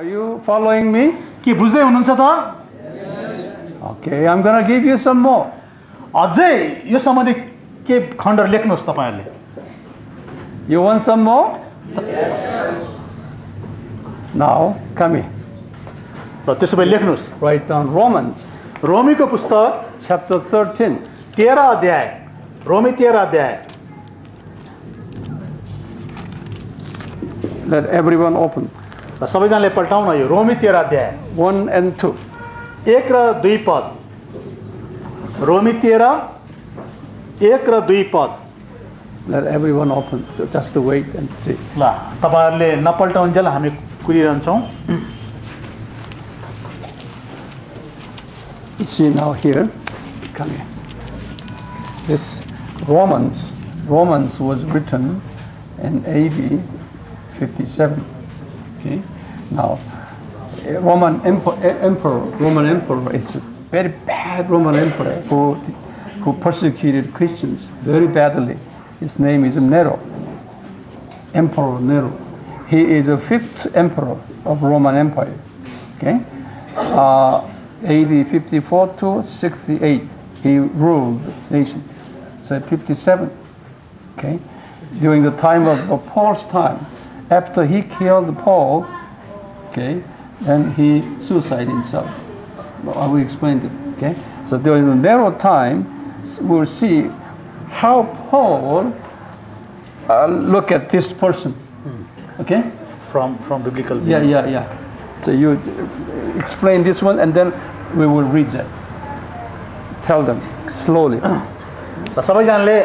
Are you following me? के बुझ्दै हुनुहुन्छ त? Okay, I'm going to give you some more. अझै यो सम्बन्धी के खण्डहरु लेख्नुहोस् तपाईहरुले. You want some more? Yes. Now, come here. र त्यसो भए लेख्नुहोस्. Write down Romans. रोमीको पुस्तक Chapter 13. 13 अध्याय. रोमी 13 अध्याय. Let everyone open. र सबैजनाले पल्टाउन यो रोमी 13 अध्याय 1 and 2. 1 र 2 पद. रोमी 13 1 र 2 पद. Let everyone open. Just to wait and see. ल तपाईहरुले नपल्टाउन्जेल हामी कुरिरहन्छौं. You see now here. Come here. This Romans was written in AD 57. Okay. Now, Roman emperor is a very bad Roman emperor who persecuted Christians very badly. His name is Nero. Emperor Nero. He is the 5th emperor of Roman Empire. Okay. AD 54 to 68, he ruled the nation. So 57. Okay. During the time of Paul's time, after he killed Paul, okay, then he suicided himself. I will explain it. Okay. So during the Nero time, we'll see how Paul look at this person. Okay. From biblical view. Yeah. So you explain this one, and then we will read that. Tell them slowly. र सबैजनाले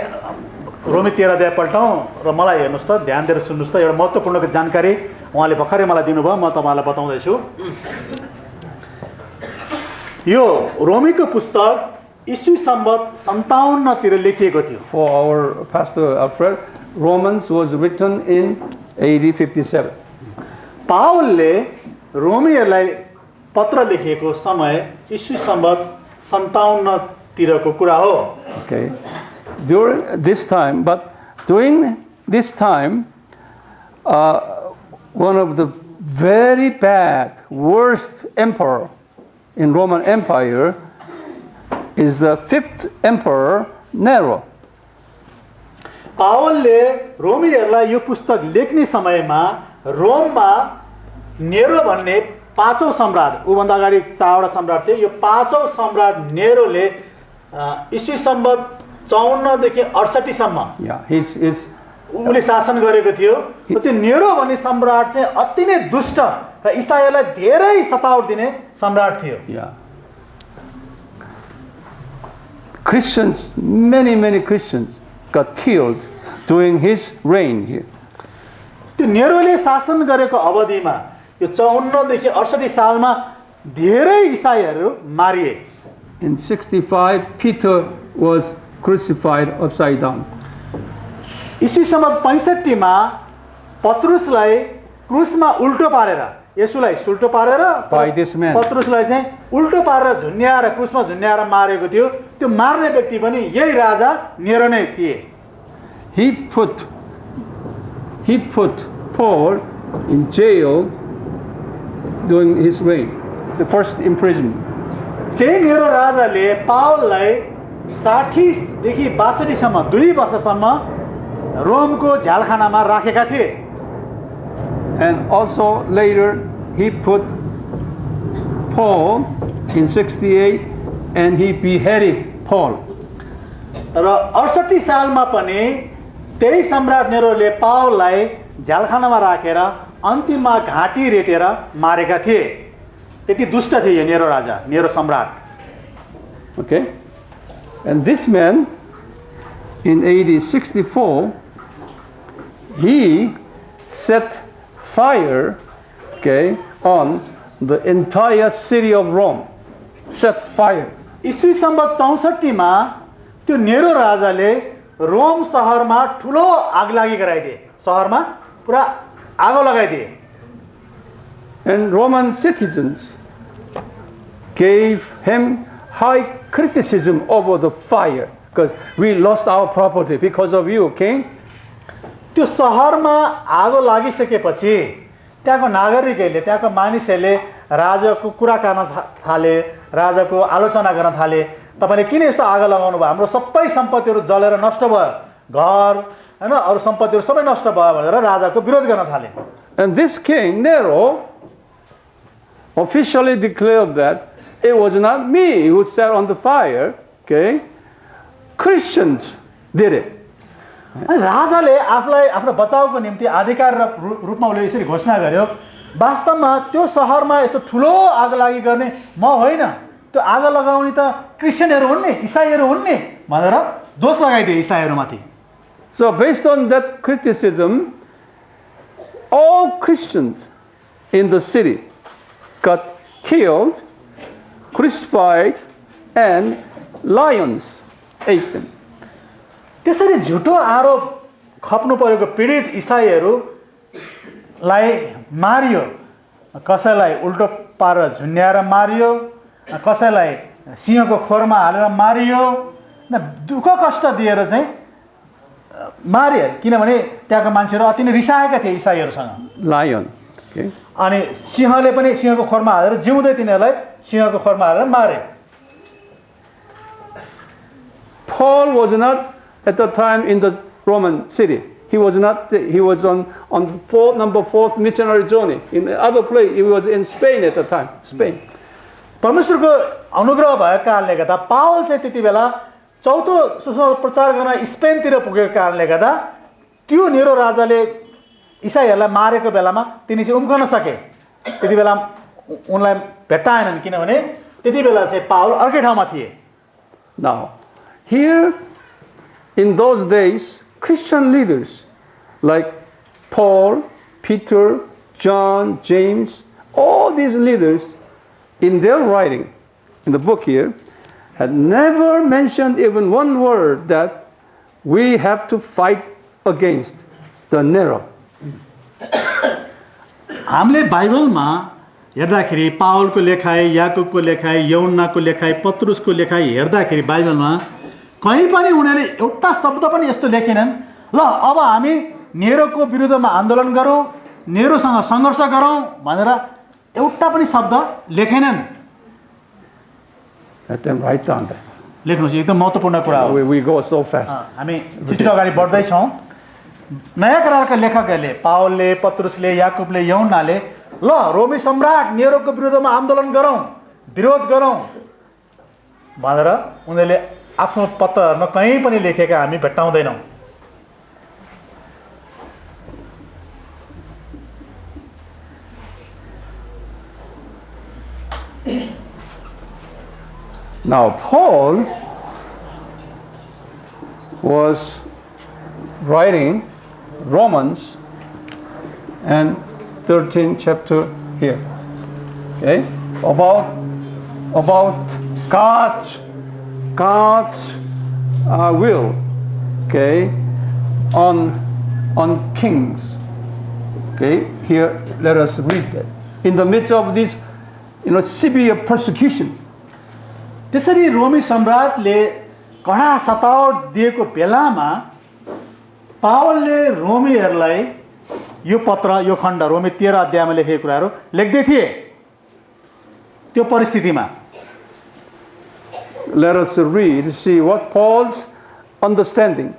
रोमी 13 अध्याय पल्टाउँ र मलाई हेर्नुस् त, ध्यान दिएर सुन्नुस् त. एउटा महत्त्वपूर्णको जानकारी उहाँले भर्खरै मलाई दिनुभयो, म तपाईलाई बताउँदै छु. यो रोमीको पुस्तक ईसा सम्वत 57 तिर लेखिएको थियो. For our pastor Alfred, Romans was written in AD 57. पावलले रोमीहरूलाई पत्र लेखेको समय ईसा सम्वत 57 तिरको कुरा हो. Okay. During this time, one of the very bad, worst emperor in Roman Empire is the 5th emperor Nero. पावलले रोमीहरूलाई यो पुस्तक लेख्ने समयमा रोममा नेरो भन्ने पाँचौं सम्राट, उभन्दा अगाडि 4 वटा सम्राट थिए. यो पाँचौं सम्राट नेरोले ईसा सम्वत 54 देखि 68 सम्म उले शासन गरेको थियो. त्यो नेरो भन्ने सम्राट चाहिँ अति नै दुष्ट र ईसाईलाई धेरै सतावट दिने सम्राट थियो. Christians, many Christians got killed during his reign here. त्यो नेरोले शासन गरेको अवधिमा यो 54 देखि 68 सालमा धेरै ईसाईहरू मारिए. In 65, Peter was crucified upside down. ईसा सम्वत 65 मा पत्रुसलाई क्रुसमा उल्टो पारेर, येशूलाई उल्टो पारेर पत्रुसलाई चाहिँ उल्टो पारेर झुन्याएर क्रुसमा झुन्याएर मारेको थियो. त्यो मार्ने व्यक्ति पनि यही राजा नेरो नै थिए. He put Paul in jail during his reign, the first imprisonment. त्यही नेरो राजाले पावललाई 60 देखि 62 सम्म 2 वर्षसम्म रोमको झ्यालखानामा राखेका थिए. And also later he put Paul in 68 and he beheaded Paul. र 68 सालमा पनि त्यही सम्राट नेरोले पावललाई झ्यालखानामा राखेर अन्तिममा घाँटी रेटेर मारेका थिए. त्यति दुष्ट थिए यो नेरो राजा, नेरो सम्राट. Okay. And this man in AD 64, he set fire, okay, on the entire city of Rome. Set fire. ईसा सम्वत 64 मा त्यो नेरो राजाले रोम शहरमा ठुलो आगलागी गराइदिए. शहरमा पुरा आगो लगाइदिए. And Roman citizens gave him high criticism over the fire because we lost our property because of you, king. त्यो शहरमा आगो लागिसकेपछि त्यहाँको नागरिकहरूले त्यहाँको मानिसहरूले राजाको कुरा गर्न थाले, राजाको आलोचना गर्न थाले। तपाईँले किन यस्तो आगो लगाउनु भयो, हाम्रो सबै सम्पत्तिहरू जलेर नष्ट भयो, घर हैन अरू सम्पत्तिहरू सबै नष्ट भयो भनेर राजाको विरोध गर्न थाले। And this king, Nero, officially declared that it was not me who set on the fire, okay? Christians did it. अनि राजाले आफूलाई आफ्नो बचाउको निम्ति अधिकार र रूपमा उसले यसरी घोषणा गर्यो, वास्तवमा त्यो सहरमा यस्तो ठुलो आगोलागी गर्ने म होइन, त्यो आगो लगाउने त क्रिस्चियनहरू हुन् नि, इसाईहरू हुन् नि भनेर दोष लगाइदिए इसाईहरूमाथि। So based on that criticism, all Christians in the city got killed, crucified, and lions ate them. त्यसरी झुटो आरोप खप्नु परेको पीडित इसाईहरूलाई मारियो, कसैलाई उल्टो पारेर झुन्ड्याएर मारियो, कसैलाई सिंहको खोरमा हालेर मारियो, दुःख कष्ट दिएर चाहिँ मारियो, किनभने त्यहाँको मान्छेहरू अति नै रिसाएका थिए इसाईहरूसँग। Lion. Okay. अनि सिंहले पनि सिंहको खोरमा हालेर जिउँदै तिनीहरूलाई सिंहको खोरमा हालेर मारे। Paul was not at the time in the Roman city. He was not. He was on number 4th missionary journey in the other place. He was in Spain at the time. Spain. परमेश्वरको अनुग्रह भएको कारणले गर्दा Paul चाहिँ त्यति बेला चौथो सुसमाचार प्रचार गर्न स्पेनतिर पुगेको कारणले गर्दा त्यो नेरो राजाले इसाईहरूलाई मारेको बेलामा तिनी चाहिँ उम्कन सके। त्यति बेला उनलाई भेट्टाएनन्, किनभने त्यति बेला चाहिँ पावल अर्कै ठाउँमा थिए। Now, here in those days, Christian leaders like Paul, Peter, John, James, all these leaders in their writing, in the book here, had never mentioned even one word that we have to fight against the Nero. हामीले बाइबलमा हेर्दाखेरि पावलको लेखाइ, याकुबको लेखाइ, यौन्नाको लेखाइ, पत्रुसको लेखाइ हेर्दाखेरि बाइबलमा कहीँ पनि उनीहरूले एउटा शब्द पनि यस्तो लेखेनन्, ल अब हामी नेरोको विरुद्धमा आन्दोलन गरौँ, नेरोसँग सङ्घर्ष गरौँ भनेर एउटा पनि शब्द लेखेनन्। Let them write down that. लेख्नुहोस्, एकदम महत्त्वपूर्ण कुरा हो। We go so fast. हामी छिटो अगाडि बढ्दैछौँ। नयाँ करारका लेखकहरूले पावलले, पत्रुसले, याकुबले, यौन्नाले ल रोमी सम्राट नेरोको विरुद्धमा आन्दोलन गरौँ, विरोध गरौँ भनेर उनीहरूले आफ्नो पत्रहरूमा कहीँ पनि लेखेका हामी भेट्टाउँदैनौँ। Now, Paul was writing Romans and 13th chapter here, okay, about God's will, okay, on kings. Okay, here let us read that. In the midst of this, severe persecution. त्यसरी रोमी सम्राटले कडा सतावट दिएको बेलामा पावलले रोमीहरूलाई यो पत्र, यो खण्ड रोमी 13 अध्यायमा लेखेको कुराहरू लेख्दै थिए त्यो परिस्थितिमा। Let us read, see what Paul's understanding.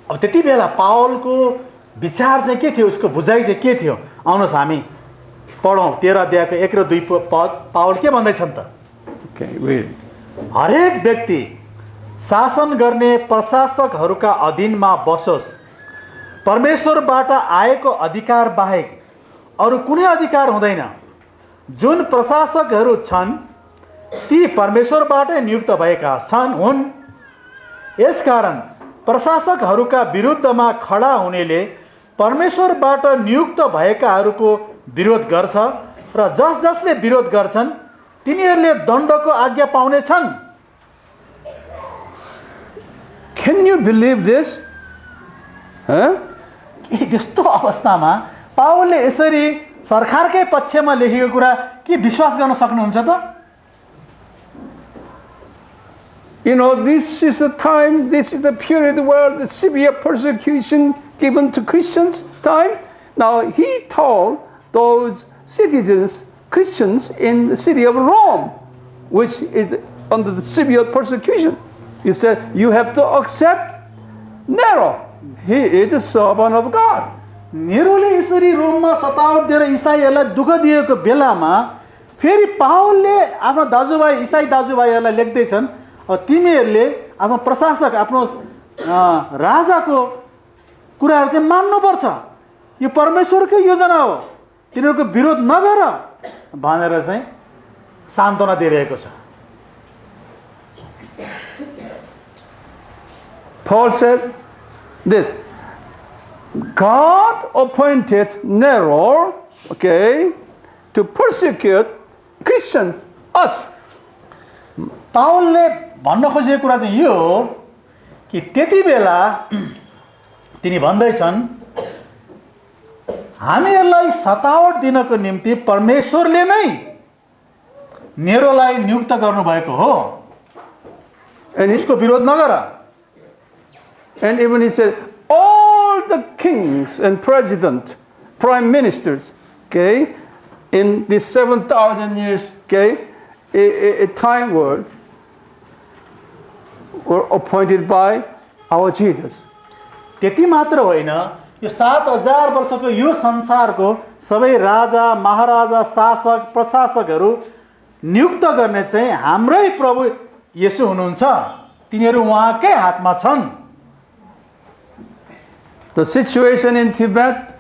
अब त्यति बेला पावलको विचार चाहिँ के थियो, उसको बुझाइ चाहिँ के थियो, आउनुहोस् हामी पढौँ 13 अध्यायको 1 र 2 पद। पावल के भन्दैछन् त? Okay, read. हरेक व्यक्ति शासन गर्ने प्रशासकहरूका अधीनमा बसोस्। परमेश्वरबाट आएको अधिकार बाहेक अरू कुनै अधिकार हुँदैन। जुन प्रशासकहरू छन् ती परमेश्वरबाटै नियुक्त भएका हुन्। यसकारण प्रशासकहरूका विरुद्धमा खडा हुनेले परमेश्वरबाट नियुक्त भएकाहरूको विरोध गर्छ र जसले विरोध गर्छन् तिनीहरूले दण्डको आज्ञा पाउने छन्। Can you believe this? यस्तो अवस्थामा पावलले यसरी सरकारकै पक्षमा लेखेको कुरा के विश्वास गर्न सक्नुहुन्छ त? This is the time, this is the period where the severe persecution given to Christians time. Now he told those citizens, Christians in the city of Rome, which is under the severe persecution, he said, you have to accept Nero. He is a servant of God. नेरोले यसरी रोममा सतावट दिएर इसाईहरूलाई दुःख दिएको बेलामा फेरि पावलले आफ्नो दाजुभाइ इसाई दाजुभाइहरूलाई लेख्दैछन्, तिमीहरूले आफ्नो प्रशासक आफ्नो राजाको कुराहरू चाहिँ मान्नुपर्छ, यो परमेश्वरकै योजना हो, तिनीहरूको विरोध नगर भनेर चाहिँ सान्त्वना दिइरहेको छ। Paul said this, God appointed Nero, okay, to persecute Christians, us. पावलले भन्न खोजेको कुरा चाहिँ यो हो कि त्यति बेला तिनी भन्दैछन् हामीहरूलाई सतावट दिनको निम्ति परमेश्वरले नै नेरोलाई नियुक्त गर्नुभएको हो, अनि उसको विरोध नगर। And even he said, all the kings and presidents, prime ministers, okay, in this 7,000 years, okay, a time world, were appointed by our Jesus. त्यति मात्र होइन, यो 7,000 वर्षको यो संसारको सबै राजा महाराजा शासक प्रशासकहरू नियुक्त गर्ने चाहिँ हाम्रै प्रभु येशू हुनुहुन्छ, तिनीहरू उहाँकै हातमा छन्। The situation in Tibet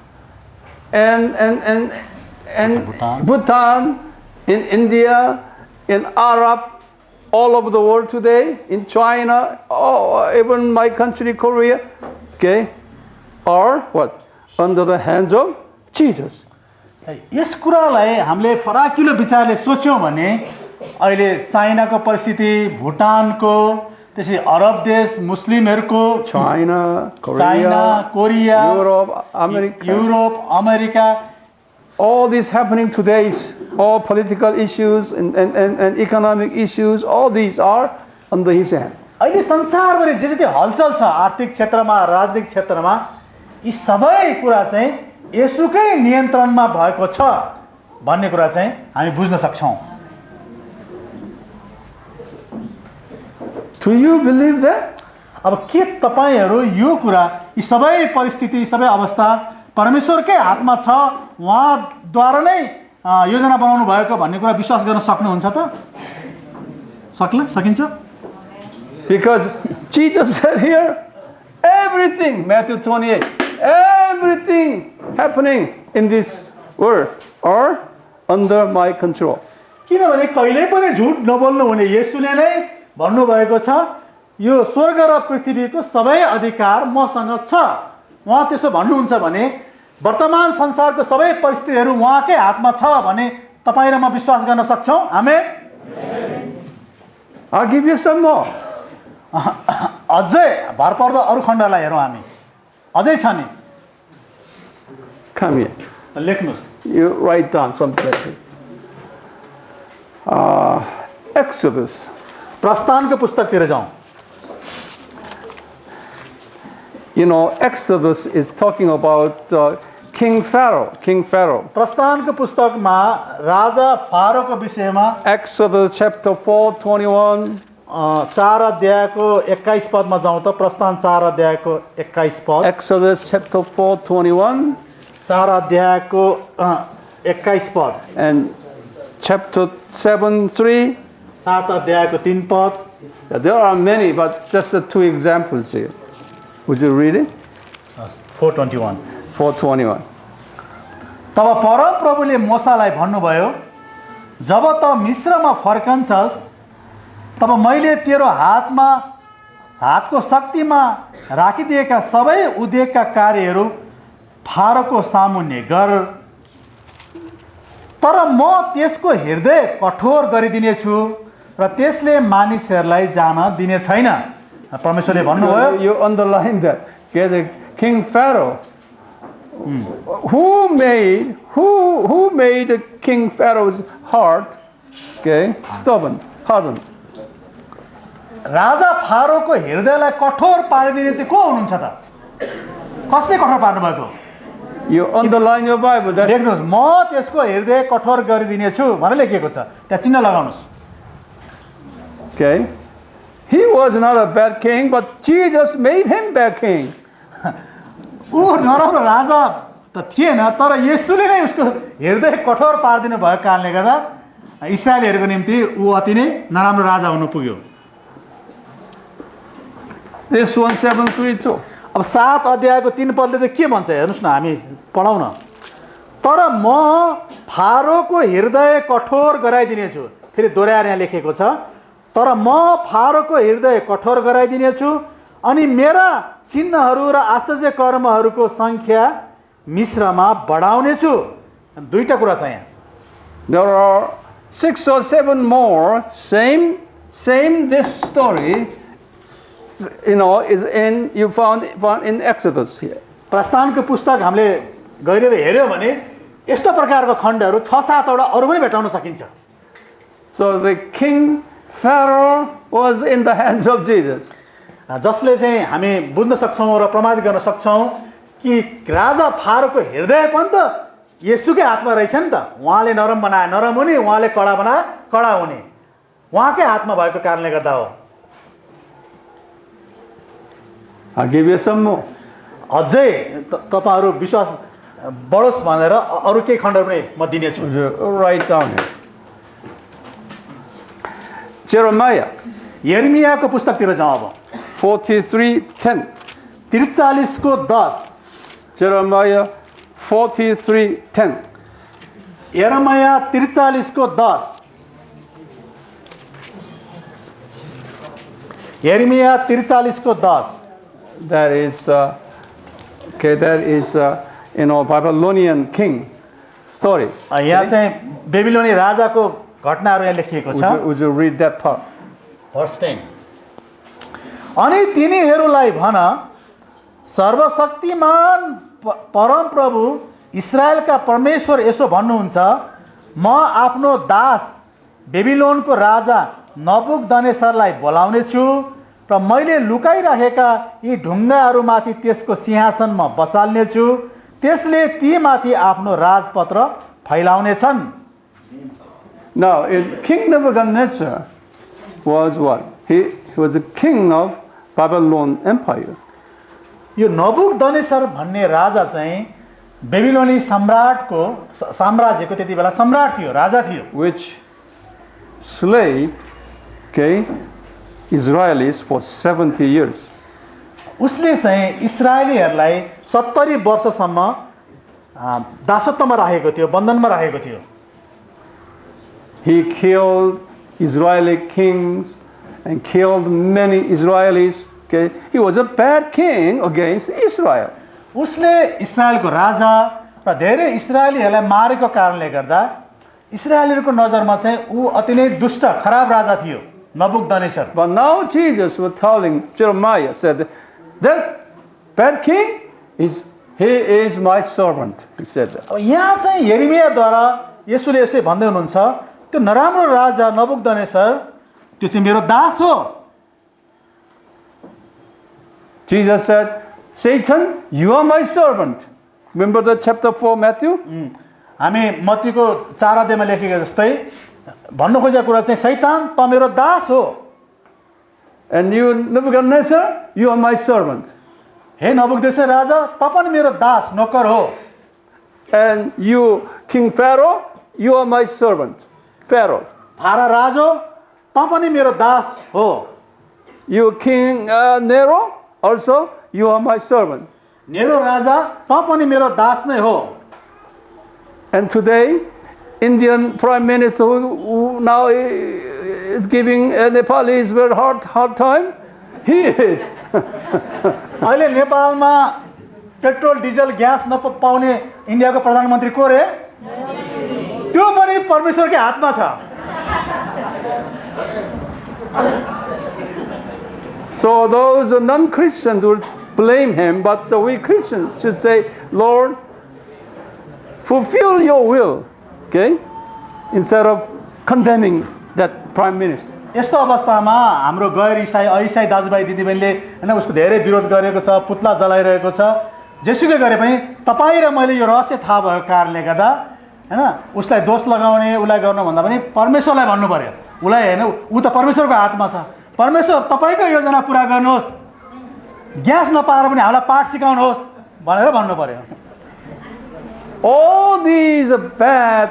and Bhutan, in India, in Arab, all over the world today, in China, even my country, Korea, okay, are what? Under the hands of Jesus. यस कुरालाई हामीले फराकिलो विचारले सोच्यौं भने अहिले चाइनाको परिस्थिति, भुटानको, त्यसै अरब देश मुस्लिमहरूको, China, Korea, Europe, America, all this happening today, all political issues and economic issues, all these are under his hand. अहिले संसारभरि जे जति हलचल छ आर्थिक क्षेत्रमा, राजनीतिक क्षेत्रमा, यी सबै कुरा चाहिँ येशूकै नियन्त्रणमा भएको छ भन्ने कुरा चाहिँ हामी बुझ्न सक्छौं। Do you believe that? अब के तपाईहरु यो कुरा यी सबै परिस्थिति, सबै अवस्था परमेश्वरकै हातमा छ, उहाँद्वारा नै योजना बनाउनु भएको भन्ने कुरा विश्वास गर्न सक्नुहुन्छ त? सकिन्छ? Because Jesus said here, everything, Matthew 28, everything happening in this world are under my control. किनभने कहिले पनि झुट नबोल्नु हुने येशूले नै भन्नु भएको छ, यो स्वर्ग र पृथ्वीको सबै अधिकार मसँग छ। उहाँ त्यसो भन्नुहुन्छ भने वर्तमान संसारको सबै परिस्थितिहरू उहाँकै हातमा छ भने तपाई र म विश्वास गर्न सक्छौं। आमेन। I'll give you some more. अझै भरपर्दो अरु खण्डलाई हेरौं हामी। अझै छ नि। Come here. लेख्नुस्। You write down some places. Exodus. प्रस्थानको पुस्तकतिर जाउँ। You know, Exodus is talking about King Pharaoh. प्रस्थानको पुस्तकमा राजा फारोको विषयमा Exodus chapter 4:21. 4 अध्यायको 21 पदमा जाउँ त। प्रस्थान 4 अध्यायको 21 पद। Exodus chapter 4:21. 4 अध्यायको 21 पद। And chapter 7:3. 7 अध्यायको 3 पद। There are many, but just the two examples here. Would you read it? 4:21. 4:21. तब परमप्रभुले मोसालाई भन्नुभयो, जब त मिस्रमा फर्कन्छस् तब मैले तेरो हातको शक्तिमा राखिदिएका सबै उद्योगका कार्यहरू फारोको सामुन्ने गर, तर म त्यसको हृदय कठोर गरिदिनेछु र त्यसले मानिसहरूलाई जान दिने छैन। परमेश्वरले भन्नुभयो। You underline that. Okay, the King Pharaoh. Who made King Pharaoh's heart, okay, stubborn, hardened? राजा फारोको हृदयलाई कठोर पारिदिने चाहिँ को हुनुहुन्छ त? कसले कठोर पार्नु भएको? You underline your Bible. That लेख्नुहोस् म त्यसको हृदय कठोर गरिदिनेछु भनेर लेखिएको छ, त्यहाँ चिन्ह लगाउनुहोस्। okay. He was not a bad king, but Jesus made him bad king. ऊ नराम्रो राजा त थिएन, तर येशूले नै उसको हृदय कठोर पारिदिनु भएको कारणले गर्दा इस्राएलीहरूको निम्ति ऊ अति नै नराम्रो राजा हुन पुग्यो। This 1:7-3 अब 7 अध्यायको 3 पदले चाहिँ के भन्छ हेर्नुहोस् न, हामी पढौँ न। तर म फारोको हृदय कठोर गराइदिनेछु, फेरि दोहोऱ्याएर यहाँ लेखेको छ, तर म फारोको हृदय कठोर गराइदिनेछु अनि मेरा चिन्हहरू र आश्चर्य कर्महरूको सङ्ख्या मिश्रमा बढाउनेछु। दुईटा कुरा छ यहाँ। There are 6 or 7 more same this story, is in you found in Exodus here. प्रस्थानको पुस्तक हामीले गहिरेर हेर्यो भने यस्तो प्रकारको खण्डहरू 6-7 वटा अरू पनि भेटाउन सकिन्छ। So the king Pharaoh was in the hands of Jesus. जसले चाहिँ हामी बुझ्न सक्छौँ र प्रमाणित गर्न सक्छौँ कि राजा फारोको हृदय पनि त येशूकै हातमा रहेछ नि त। उहाँले नरम बनाए नरम हुने, उहाँले कडा बनाए कडा हुने, उहाँकै हातमा भएको कारणले गर्दा हो। I'll give you some more. अझै तपाईहरु विश्वास बढोस् भनेर अरू केही खण्डहरु पनि म दिनेछु। Write down here. Jeremiah. यिर्मियाको पुस्तकतिर जाउँ अब। 43:10. 43 को 10। Jeremiah 43:10. यिर्मिया 43 को 10। यिर्मिया 43 को 10। That is Babylonian king story. यहाँ चाहिँ बेबिलोनी राजाको घटनाहरु यहाँ लेखिएको छ। Would you read that part? Verse 10. अनि तिनीहरूलाई भन, सर्वशक्तिमान परम प्रभु इस्राएलका परमेश्वर यसो भन्नुहुन्छ, म आफ्नो दास बेबिलोनको राजा नबुकदनेस्सरलाई बोलाउने छु र मैले लुकाइराखेका यी ढुङ्गाहरूमाथि त्यसको सिंहासन म बसाल्ने छु, त्यसले ती माथि आफ्नो राजपत्र फैलाउनेछन्। Now, King Nebuchadnezzar was what? He was the king of Babylon Empire. यो नबुकदनेस्सर भन्ने राजा चाहिँ बेबिलोनी साम्राज्यको त्यति बेला सम्राट थियो, राजा थियो। Which slaved, Israelis for 70 years. उसले चाहिँ इस्राएलीहरूलाई 70 वर्षसम्म दासत्वमा राखेको थियो, बन्धनमा राखेको थियो। He killed Israeli kings and killed many Israelis. He was a bad king against Israel. उसले इस्राएलको राजा र धेरै इस्राएलीहरूलाई मारेको कारणले गर्दा इस्राएलीहरूको नजरमा चाहिँ ऊ अति नै दुष्ट खराब राजा थियो, नबुकदनेस्सर। But now Jesus was telling Jeremiah, said, that bad king he is my servant. He said that. अब यहाँ चाहिँ यिर्मियाद्वारा येशूले यसै भन्दै हुनुहुन्छ, त्यो नराम्रो राजा नबुकदनेस्सर त्यो चाहिँ मेरो दास हो। Jesus said, Satan, you are my servant. Remember the chapter 4 Matthew? हामी मत्तीको 4 अध्यायमा लेखेको जस्तै भन्नु खोजेको कुरा चाहिँ शैतान त मेरो दास हो। And you Nebuchadnezzar, you are my servant. हे नबुकदनेस्सर राजा, त पनि मेरो दास नोकर हो। And you King Pharaoh, you are my servant. Pharaoh. फारा राजो, त पनि मेरो दास हो। You King Nero, also you are my servant. Nero राजा, त पनि मेरो दास नै हो। And today, Indian Prime Minister who now is giving Nepalese very hard time, he is. अहिले नेपालमा पेट्रोल डिजल ग्यास नपाउने इन्डियाको प्रधानमन्त्री को रे? त्यो पनि परमेश्वरकै हातमा छ। So those non-Christians would blame him, but we Christians should say, Lord, fulfill your will, instead of condemning that prime minister. यस्तो अवस्थामा हाम्रो गैर इसाई दाजुभाइ दिदीबहिनीले हैन उसको धेरै विरोध गरेको छ, पुतला जलाइरहेको छ। जेसुकै गरे पनि तपाईँ र मैले यो रहस्य थाहा भएको कारणले गर्दा हैन उसलाई दोष लगाउने उसलाई गर्नु भन्दा पनि परमेश्वरलाई भन्नु पर्यो उसलाई हैन ऊ त परमेश्वरको हातमा छ परमेश्वर तपाईको योजना पूरा गर्नुहोस् ग्यास नपाएर पनि हामीलाई पाठ सिकाउनुहोस् भनेर भन्नु पर्यो All these bad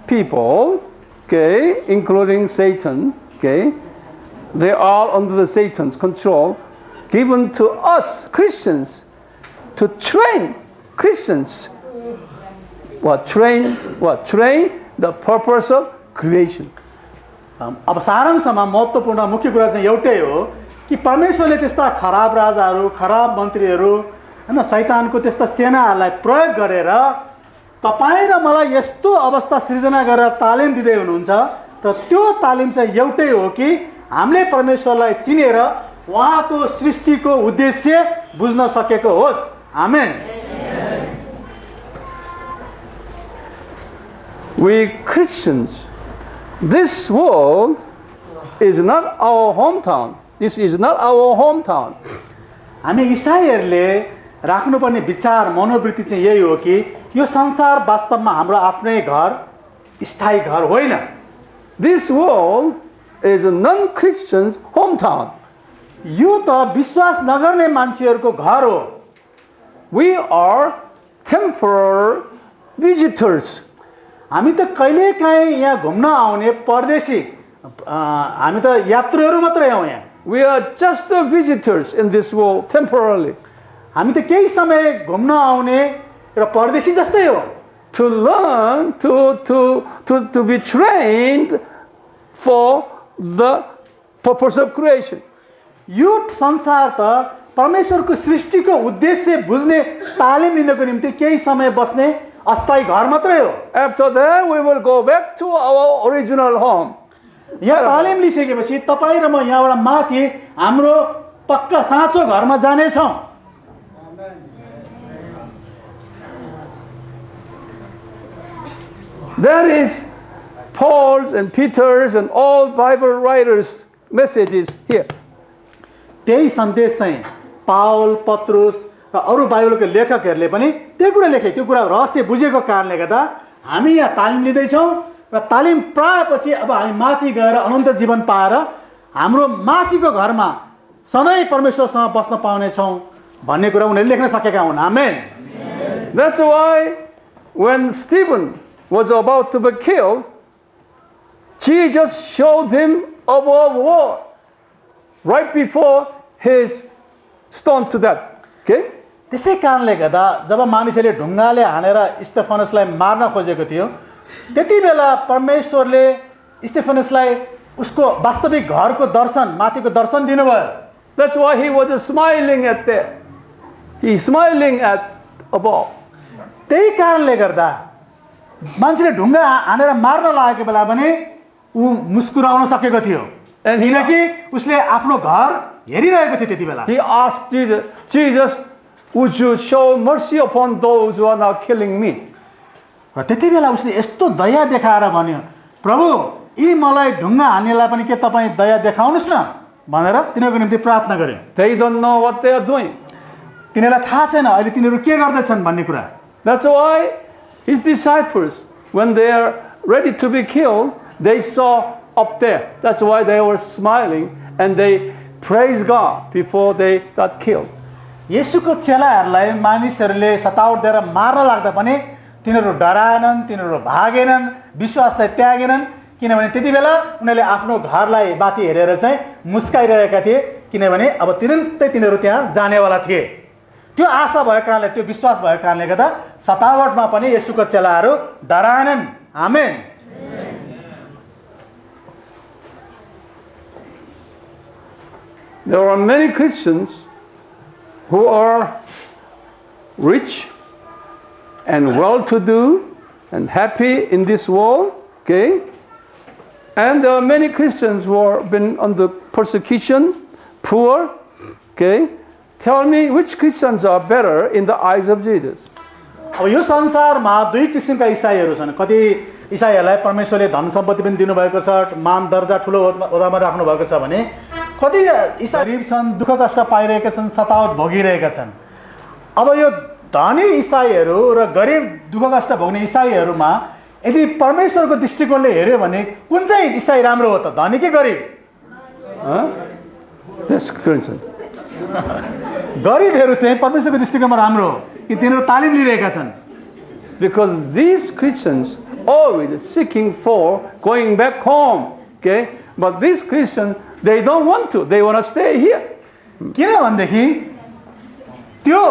people, okay, including Satan, okay, they are under the Satan's control, given to us Christians to train Christians. Train the purpose of creation. अब सारांशमा महत्त्वपूर्ण मुख्य कुरा चाहिँ एउटै हो कि परमेश्वरले त्यस्ता खराब राजाहरू खराब मन्त्रीहरू हैन शैतानको त्यस्ता सेनाहरूलाई प्रयोग गरेर तपाईं र मलाई यस्तो अवस्था सृजना गरेर तालिम दिँदै हुनुहुन्छ र त्यो तालिम चाहिँ एउटै हो कि हामीले परमेश्वरलाई चिनेर उहाँको सृष्टिको उद्देश्य बुझ्न सकेको होस् आमेन We Christians, this world is not our hometown. This is not our hometown. हामी ईसाईहरूले राख्नुपर्ने विचार मनोवृत्ति चाहिँ यही हो कि यो संसार वास्तवमा हाम्रो आफ्नै घर स्थायी घर होइन This world is a non-Christian's hometown. यो त विश्वास नगर्ने मान्छेहरूको घर हो We are temporary visitors. हामी त कहिलेकाहीँ यहाँ घुम्न आउने परदेशी हामी त यात्रुहरू मात्रै हौँ यहाँ We are just the visitors in this world temporarily. हामी त केही समय घुम्न आउने र परदेशी जस्तै हो To learn, to be trained for the purpose of creation. यो संसार त परमेश्वरको सृष्टिको उद्देश्य बुझ्ने तालिम लिनको निम्ति केही समय बस्ने अस्थायी घर मात्रै हो After that, we will go back to our original home. यहाँ तालिम लिइसकेपछि तपाईँ र म यहाँबाट माथि हाम्रो पक्का साँचो घरमा जानेछौँ That is Paul's and Peter's and all Bible writers' messages here. त्यही सन्देश चाहिँ पावल पत्रुस र अरू बाइबलको लेखकहरूले पनि त्यही कुरा लेखे त्यो कुरा रहस्य बुझेको कारणले गर्दा हामी यहाँ तालिम लिँदैछौँ र तालिम प्राएपछि अब हामी माथि गएर अनन्त जीवन पाएर हाम्रो माथिको घरमा सधैँ परमेश्वरसँग बस्न पाउनेछौँ भन्ने कुरा उनीहरूले लेख्न सकेका हुन् आमेन That's why when Stephen was about to be killed, Jesus showed him above all right before his stoned to death. Okay? त्यसै कारणले गर्दा जब मानिसहरूले ढुङ्गाले हानेर स्टेफनसलाई मार्न खोजेको थियो त्यति बेला परमेश्वरले स्टेफनसलाई उसको वास्तविक घरको दर्शन माथिको दर्शन दिनुभयो That's why he was smiling at there. He's smiling at above. त्यही कारणले गर्दा मान्छेले ढुङ्गा हानेर मार्न लागेको बेला पनि ऊ मुस्कुराउन सकेको थियो किनकि उसले आफ्नो घर हेरिरहेको थियो त्यति बेला He asked Jesus, would you show mercy upon those who are now killing me? र त्यति बेला उसले यस्तो दया देखाएर भन्यो प्रभु यी मलाई ढुङ्गा हान्नेलाई पनि के तपाईँ दया देखाउनुहोस् न भनेर तिनीहरूको निम्ति प्रार्थना गर्यो They don't know what they are doing. तिनीहरूलाई थाहा छैन अहिले तिनीहरू के गर्दैछन् भन्ने कुरा That's why his disciples, when they are ready to be killed, they saw up there. That's why they were smiling and they praised God before they got killed. येशूको चेलाहरूलाई मानिसहरूले सतावट दिएर मार्न लाग्दा पनि तिनीहरू डराएनन् तिनीहरू भागेनन् विश्वासलाई त्यागेनन् किनभने त्यति बेला उनीहरूले आफ्नो घरलाई बाती हेरेर चाहिँ मुस्काइरहेका थिए किनभने अब तुरुन्तै तिनीहरू त्यहाँ जानेवाला थिए त्यो आशा भएको कारणले त्यो विश्वास भएको कारणले गर्दा सतावटमा पनि येशूको चेलाहरू डराएनन् आमेन There are many Christians who are rich and well-to-do and happy in this world, okay? And there are many Christians who have been under persecution, poor, okay? Tell me which Christians are better in the eyes of Jesus? अब यो संसारमा दुई किसिमका ईसाईहरू छन् कति ईसाईहरूलाई परमेश्वरले धन सम्पत्ति पनि दिनुभएको छ मान दर्जा ठुलो ओहदामा राख्नु भएको छ भने कति ईसाई गरिब छन् दुःख कष्ट पाइरहेका छन् सतावट भोगिरहेका छन् अब यो धनी इसाईहरू र गरिब दुःख कष्ट भोग्ने इसाईहरूमा यदि परमेश्वरको दृष्टिकोणले हेर्यो भने कुन चाहिँ इसाई राम्रो हो त, धनी कि गरिब? गरिबहरू चाहिँ परमेश्वरको दृष्टिकोणमा राम्रो हो कि तिनीहरू तालिम लिइरहेका छन्? Because these Christians always seeking for going back home, okay? But these Christians, they don't want to. They want to stay here. किनभनेदेखि त्यो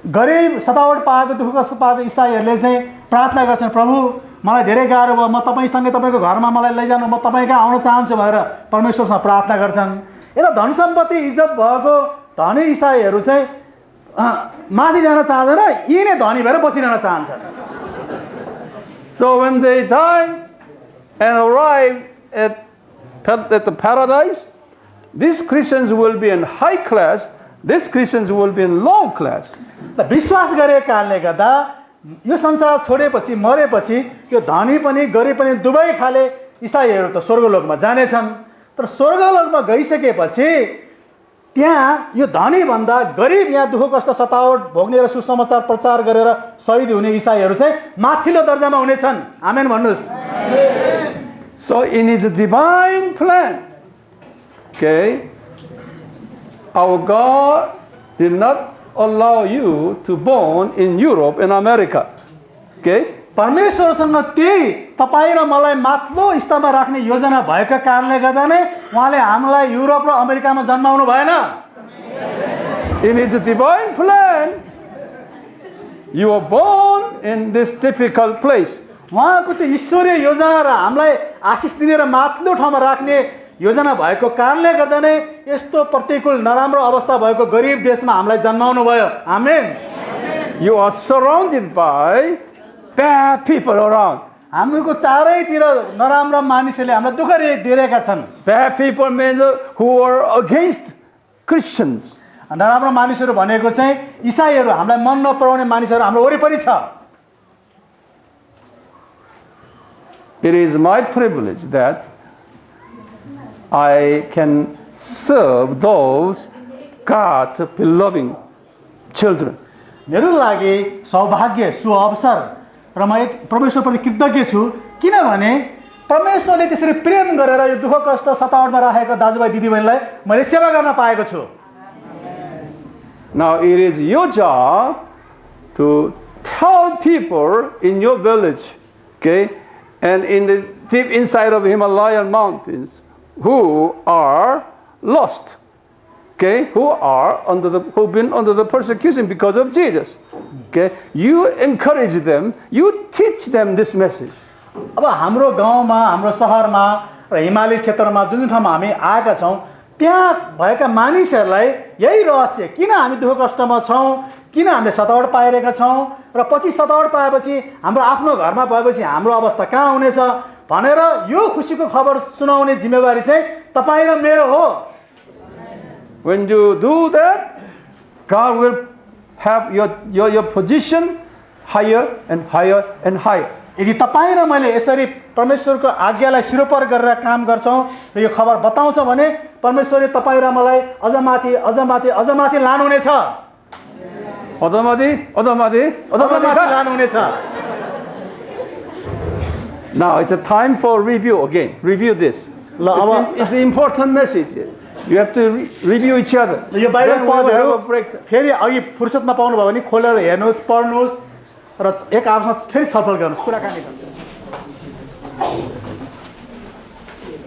गरिब सतावट पाएको दुःख कष्ट पाएको इसाईहरूले चाहिँ प्रार्थना गर्छन्, प्रभु मलाई धेरै गाह्रो भयो, म तपाईँसँगै तपाईँको घरमा मलाई लैजानु, म तपाईँ कहाँ आउन चाहन्छु भनेर परमेश्वरसँग प्रार्थना गर्छन्। यता धन सम्पत्ति इज्जत भएको धनी इसाईहरू चाहिँ माथि जान चाहँदैन, यी नै धनी भएर बसिरहन चाहन्छन्। So when they die and arrive at the paradise, these Christians will be in high class, these Christians will be in low class. विश्वास गरेको कारणले गर्दा यो संसार छोडेपछि मरेपछि यो धनी पनि गरिब पनि दुवै खाले इसाईहरू त स्वर्गलोकमा जानेछन्। तर स्वर्गलोकमा गइसकेपछि त्यहाँ यो धनी भन्दा गरिब यहाँ दुःख कष्ट सतावट भोग्ने र सुसमाचार प्रचार गरेर शहीद हुने इसाईहरू चाहिँ माथिल्लो दर्जामा हुनेछन्। आमेन भन्नुस्। So in his divine plan, okay, our God did not allow you to born in Europe and America. Okay? परमेश्वरसँग त्यही तपाईँ र मलाई माथिल्लो स्तरमा राख्ने योजना भएको कारणले गर्दा नै उहाँले हामीलाई युरोप र अमेरिकामा जन्माउनु भएन। In his divine plan, you were born in this difficult place. उहाँको त्यो ईश्वरीय योजना र हामीलाई आशिष दिने र माथिल्लो ठाउँमा राख्ने योजना भएको कारणले गर्दा नै यस्तो प्रतिकूल नराम्रो अवस्था भएको गरिब देशमा हामीलाई जन्माउनु भयो। आमेन। You are surrounded by bad people around. हामीको चारैतिर नराम्रा मानिसहरूले हामीलाई दुःख दिइरहेका छन्। Bad people means who are against Christians. नराम्रो मानिसहरू भनेको चाहिँ इसाईहरू, हामीलाई मन नपराउने मानिसहरू हाम्रो वरिपरि छ। It is my privilege that I can serve those God's beloved children. मेरो लागि सौभाग्य सुअवसर र म परमेश्वरप्रति कृतज्ञ छु, किनभने परमेश्वरले त्यसरी प्रेम गरेर यो दुःख कष्ट सतावटमा राखेका दाजुभाइ दिदीबहिनीलाई मैले सेवा गर्न पाएको छु। Now it is your job to tell people in your village, okay, and in the deep inside of Himalayan mountains who are lost, okay, who've been under the persecution because of Jesus, okay, you encourage them, you teach them this message. अब हाम्रो गाउँमा, हाम्रो सहरमा र हिमाली क्षेत्रमा जुन ठाउँमा हामी आएका छौँ त्यहाँ भएका मानिसहरूलाई यही रहस्य, किन हामी दुःख कष्टमा छौँ, किन हामीले सतावट पाइरहेका छौँ र पछि सतावट पाएपछि हाम्रो आफ्नो घरमा भएपछि हाम्रो अवस्था कहाँ हुनेछ भनेर यो खुसीको खबर सुनाउने जिम्मेवारी चाहिँ तपाईँ र मेरो हो। When you do that, God will have your position higher and higher and higher. यदि तपाईँ र मैले यसरी परमेश्वरको आज्ञालाई सिरोपर गरेर काम गर्छौँ र यो खबर बताउँछ भने परमेश्वरले तपाईँ र मलाई अझ माथि अझ माथि अझ माथि लानुहुनेछ। लानुहुनेछ। Now it's a time for review again. Review this. It's an important message. You have to review each other. यो बाइबल पदहरू फेरि अघि फुर्सद नपाउनु भयो भने खोलेर हेर्नुहोस्, पढ्नुहोस् र एक आपसमा फेरि छलफल गर्नुहोस्, कुराकानी गर्नुहोस्।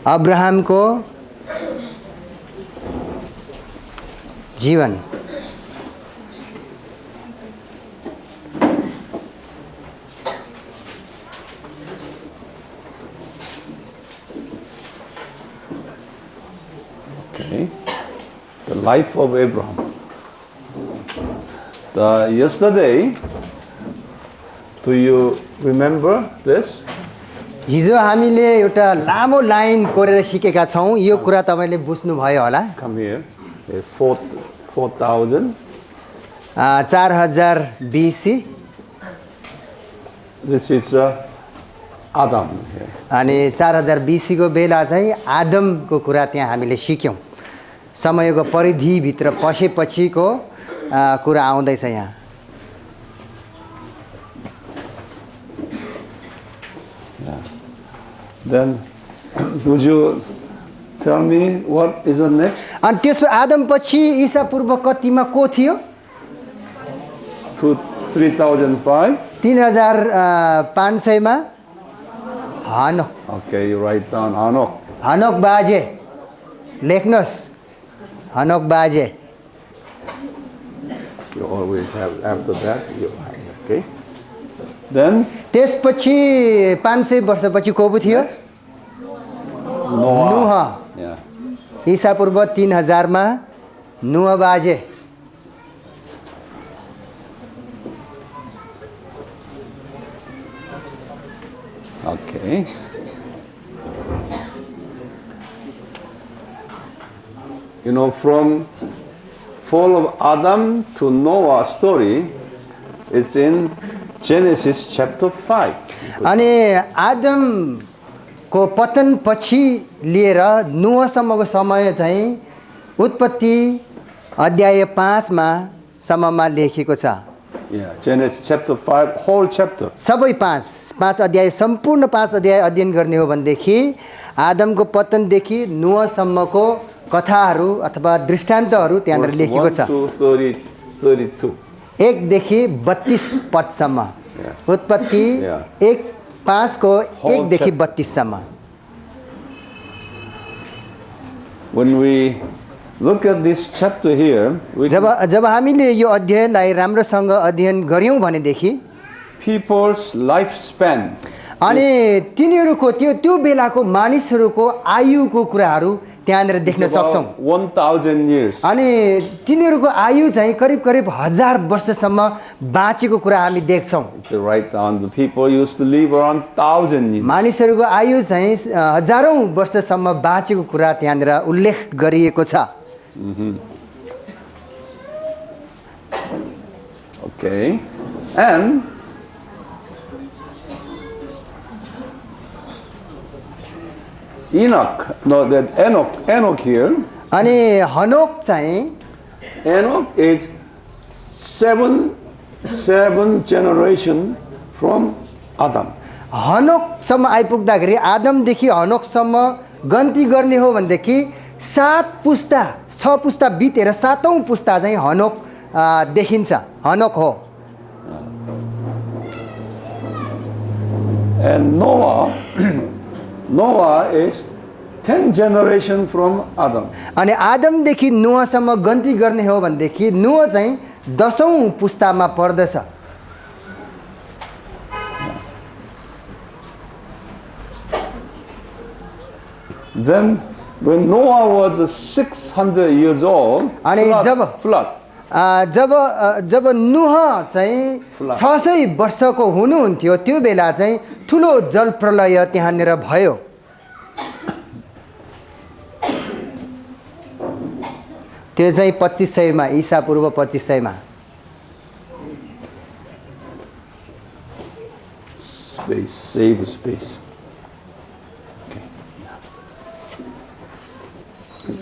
अब्राहमको जीवन। Okay, the life of Abraham. Yesterday, do you remember this? हिजो हामीले एउटा लामो लाइन कोरेर सिकेका छौँ, यो कुरा तपाईले बुझ्नु भयो होला। Come here. 4000. 4000 BC. This is Adam here. अनि 4000 BC को बेला चाहिँ आदमको कुरा त्यहाँ हामीले सिक्यौँ। समयको परिधिभित्र पसेपछिको कुरा आउँदैछ यहाँ। Then, would you tell me what is the next? अनि त्यसको आदमपछि ईसा पूर्व कतिमा को थियो? 3005. 3500 मा हनोक. Okay, you write down Hanok. हनोक बाजे. लेख्नुहोस्. हनोक बाजे. You always have after that. You have, okay. Then त्यसपछि 500 वर्षपछि को पो थियो? Noah. नुह. Yeah. ईसा पूर्व 3000 मा नुह बाजे. Okay. You know, from fall of Adam to Noah story, it's in Genesis chapter 5. अनि आदमको पतन पछि लिएर नुहसम्मको समय चाहिँ उत्पत्ति अध्याय 5 मा सम्ममा लेखिएको छ. Yeah, Genesis chapter 5, whole chapter. सबै 5 अध्याय सम्पूर्ण 5 अध्याय अध्ययन गर्ने हो भनेदेखि आदमको पतनदेखि नुहसम्मको कथाहरू अथवा दृष्टान्तहरू त्यहाँनिर लेखिएको छ. 1 to 32. 1 देखि 32 पदसम्म. उत्पत्ति 1:5 को 1 देखि 32 सम्म. When we look at this chapter here, we जब हामीले यो अध्यायलाई राम्रोसँग अध्ययन गर्यौं भनेदेखि people's lifespan. अनि तिनीहरूको त्यो बेलाको मानिसहरूको आयुको कुराहरू त्यहाँनिर देख्न सक्छौं. 1000 years. अनि तिनीहरूको आयु चाहिँ करिब 1000 वर्षसम्म बाँचेको कुरा हामी देख्छौं. To write down, the people used to live around 1000 years. मानिसहरूको आयु चाहिँ हजारौं वर्षसम्म बाँचेको कुरा त्यहाँनिर उल्लेख गरिएको छ. Okay, and Enoch here. अनि हनोक चाहिँ Enoch is seven generation from Adam. हनोकसम्म आइपुग्दाखेरि आदमदेखि हनोकसम्म गन्ती गर्ने हो भनेदेखि 7 पुस्ता 6 पुस्ता बितेर 7औं पुस्ता चाहिँ हनोक देखिन्छ. हनोक हो. And Noah is 10 generation from Adam. अनि आदमदेखि नुहसम्म गन्ती गर्ने हो भनेदेखि नुह चाहिँ 10औं पुस्तामा पर्दछ. Then when Noah was 600 years old, flood. जब नुह चाहिँ 600 वर्षको हुनुहुन्थ्यो त्यो बेला चाहिँ ठुलो जल प्रलय त्यहाँनिर भयो. त्यो चाहिँ 2500 मा ईसा पूर्व 2500 मा. Save space. Okay.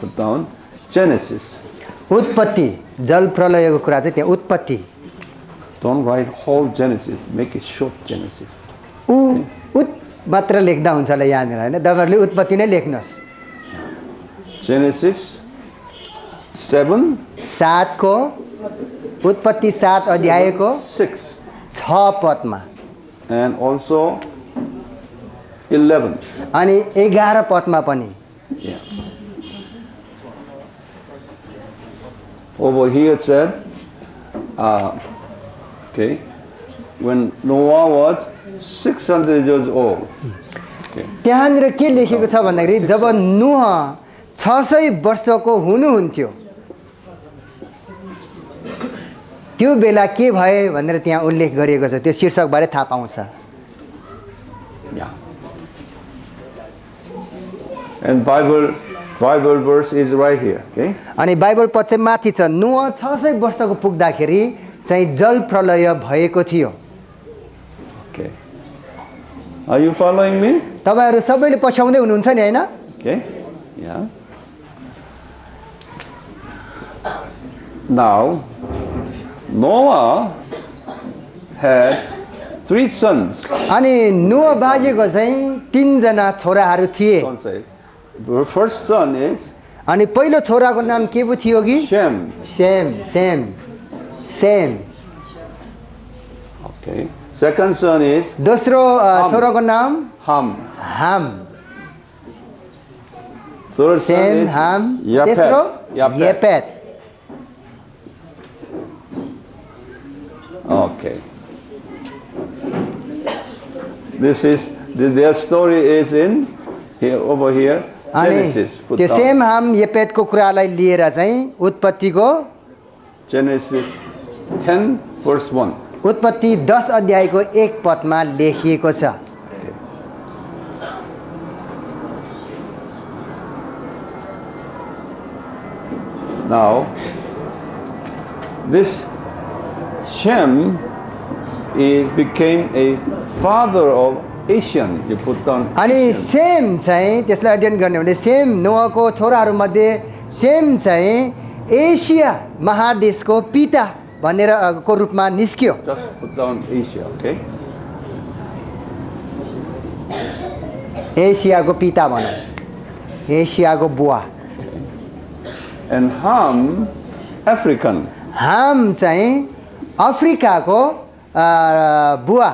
Put down Genesis. उत्पत्ति जल प्रलयको कुरा चाहिँ त्यहाँ उत्पत्ति. Don't write whole Genesis, make it short Genesis. मात्र लेख्दा हुन्छ होला यहाँनिर हैन. तपाईहरुले उत्पत्ति नै लेख्नुस्. Genesis 7 को उत्पत्ति 7 अध्यायको 6 पदमा. And also 11. अनि 11 पदमा पनि. Yeah. Over here it said, okay, when Noah was 600 years old. Okay. त्यहाँनिर के लेखेको छ भन्दाखेरि जब नुह 600 वर्षको हुनुहुन्थ्यो त्यो बेला के भयो भनेर त्यहाँ उल्लेख गरिएको छ. त्यो शीर्षकबारे थाहा पाउँछ. Yeah. And Bible verse is right here, okay? अनि बाइबल पद चाहिँ माथि छ. नुह 600 वर्षको पुग्दाखेरि चाहिँ जल प्रलय भएको थियो. Okay. Are you following me? तपाईहरु सबैले पछ्याउँदै हुनुहुन्छ नि हैन? Okay. Yeah. Now Noah had 3 sons. अनि नुह बाजेको चाहिँ 3 जना छोराहरू थिए Don't say. The first son is अनि पहिलो छोराको नाम के पो थियो कि Shem. Same Okay. Second son is दोस्रो छोराको नाम Ham. हाम Third son सेम is हाम तेस्रो Yapet. येपेत Okay. Their story is in here over here. अनि Genesis. Put त्यो down. सेम हाम येपेतको कुरालाई लिएर चाहिँ उत्पत्तिको Genesis 10 verse 1. उत्पत्ति 10 अध्यायको 1 पदमा लेखिएको छ Now, this Shem became a father of Asian. You put down. अनि Asian. सेम चाहिँ त्यसलाई अध्ययन गर्ने भने सेम नोहको छोराहरूमध्ये सेम चाहिँ एसिया महादेशको पिता भनेर को रूपमा निस्क्यो Just put down Asia, okay? एसियाको पिता भनौँ एसियाको बुवा And Ham, African. हाम चाहिँ अफ्रिकाको बुवा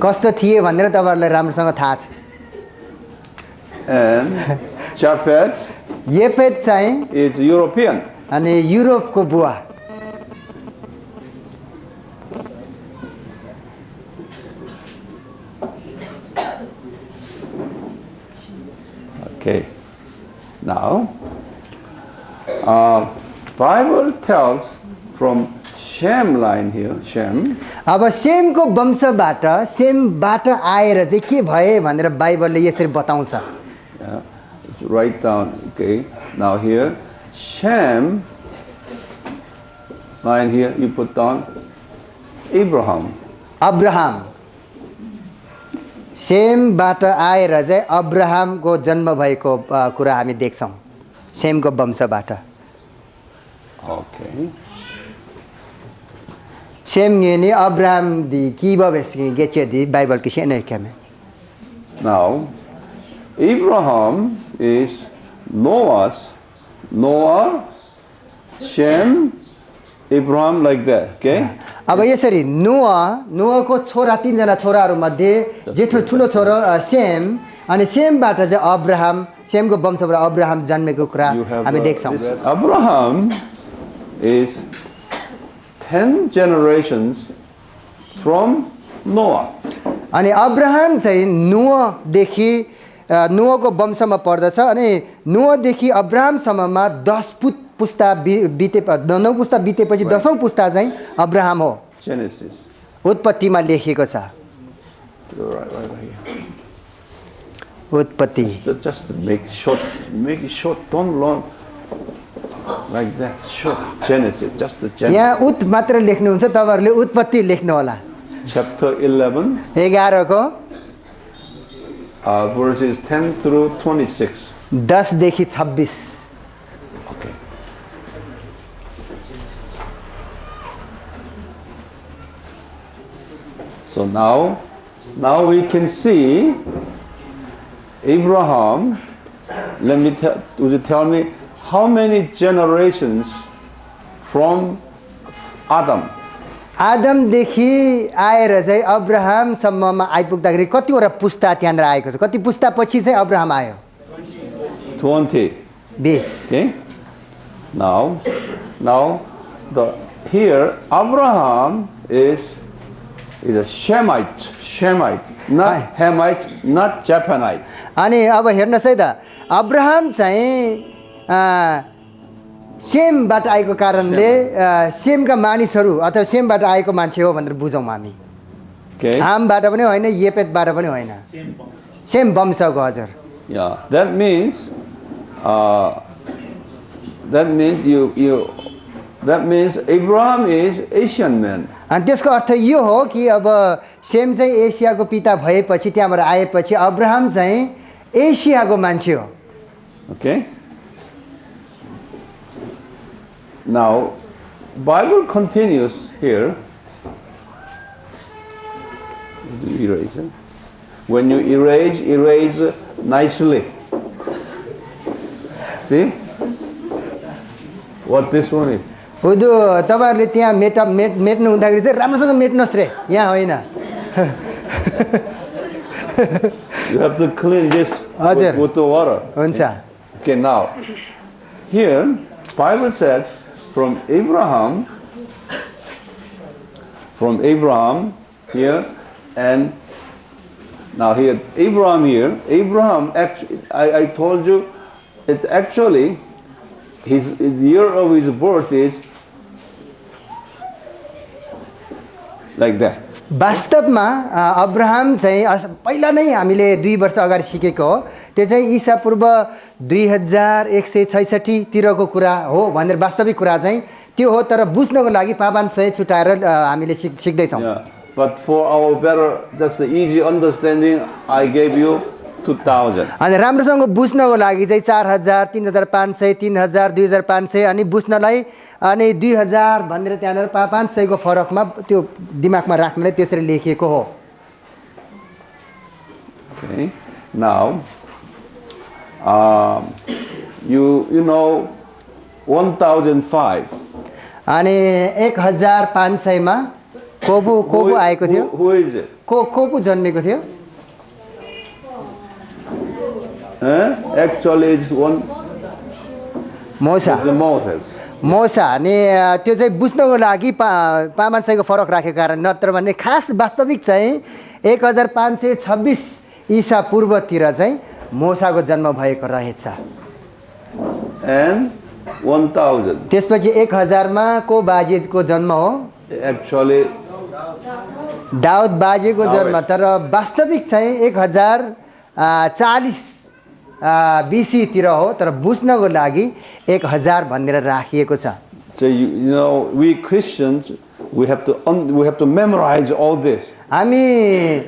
कस्तो थिए भनेर तपाईँहरूलाई राम्रोसँग थाहा छ And Japheth येपेत चाहिँ is European. अनि युरोपको बुवा Okay. Now, Bible tells from Shem line here, Shem, अब सेमको वंशबाट आएर चाहिँ के भए भनेर बाइबलले यसरी बताउँछ yeah, write down, okay. Now here, Shem line here, you put down Abraham. Abraham सेमबाट आएर चाहिँ अब्राहमको जन्म भएको कुरा हामी देख्छौँ सेमको वंशबाट Okay. Shem ngeni Abraham di kiba beski getche di Bible ki shene kame. Now, Abraham is Noah, Shem, Abraham like that, okay? अब यसरी नोहको छोरा 3 जना छोराहरू मध्ये जेठो ठुलो छोरो सेम अनि सेमबाट चाहिँ अब्राहम सेमको वंशबाट अब्राहम जन्मेको कुरा हामी देख्छौँ Abraham is 10 generations from Noah. अनि अब्राहम चाहिँ नोहको वंशमा पर्दछ अनि नोहदेखि अब्राहमसम्ममा 10 पुस्ता बिते 9 पुस्ता बितेपछि 10औं पुस्ता चाहिँ अब्राहम हो Genesis. उत्पत्तिमा लेखिएको छ Right here. उत्पत्ति Just make it short, don't long like that. Short. Genesis, just the Genesis. यहाँ मात्र लेख्नुहुन्छ तपाईहरुले उत्पत्ति लेख्नु होला Chapter 11. 11 को verses 10 through 26. 10 देखि 26 Okay. So now we can see Abraham. Would you tell me how many generations from Adam? आदमदेखि आएर चाहिँ अब्राहमसम्ममा आइपुग्दाखेरि कतिवटा पुस्ता त्यहाँनिर आएको छ कति पुस्ता पछि चाहिँ अब्राहम आयो 20. 20 Okay. Now here Abraham is a Shemite, not Hamite, not Japanite. अनि अब हेर्नुहोस् है त अब्राहम चाहिँ सेमबाट आएको कारणले सेमका मानिसहरू अथवा सेमबाट आएको मान्छे हो भनेर बुझौँ हामी Okay. हामबाट पनि होइन येपेतबाट पनि होइन सेम वंशको हजुर Yeah, that means Abraham is Asian man. अनि त्यसको अर्थ यो हो कि अब सेम चाहिँ एसियाको पिता भएपछि त्यहाँबाट आएपछि अब्राहम चाहिँ एसियाको मान्छे हो Okay. Now, Bible continues here. erase. When you erase nicely. See? What this one is? त्यो तपाईँहरूले त्यहाँ मेट्नु हुँदाखेरि चाहिँ राम्रोसँग मेट्नुहोस् रे यहाँ होइन You have to clean this with the water. हुन्छ Okay, now, here, Bible said, from Abraham here, and now here, Abraham, actually, I told you, it's actually, the year of his birth is like that. वास्तवमा Abraham चाहिँ पहिला नै हामीले 2 वर्ष अगाडि सिकेको हो त्यो चाहिँ ईसा पूर्व 2166 तिरको कुरा हो भनेर वास्तविक कुरा चाहिँ त्यो हो तर बुझ्नको लागि पापाञ्चय छुटाएर हामीले सिक्दै छौं But for our better, just the easy understanding, I gave you 2000. अनि राम्रोसँग बुझ्नको लागि चाहिँ 4000 3500 3000 2500 अनि बुझ्नलाई अनि 2000 भनेर त्यहाँनेर 500 को फरकमा त्यो दिमागमा राख्नलाई त्यसरी लेखिएको हो. Okay. Now you know 1005. अनि 1500 मा कोबु आएको थियो. Who is it? कोबु जन्मेको थियो. Actually it's one Moses अनि त्यो चाहिँ बुझ्नको लागि 500 को फरक राखेको कारण नत्र भने खास वास्तविक चाहिँ 1526 ईसा पूर्वतिर चाहिँ मोसाको जन्म भएको रहेछ. And 1000. त्यसपछि 1000 मा को बाजेको जन्म हो. Actually दाउद बाजेको जन्म तर वास्तविक चाहिँ 1040 BC तिर हो तर बुझ्नको लागि 1000 भनेर राखिएको छ. So you know we Christians we have to memorize all this. हामी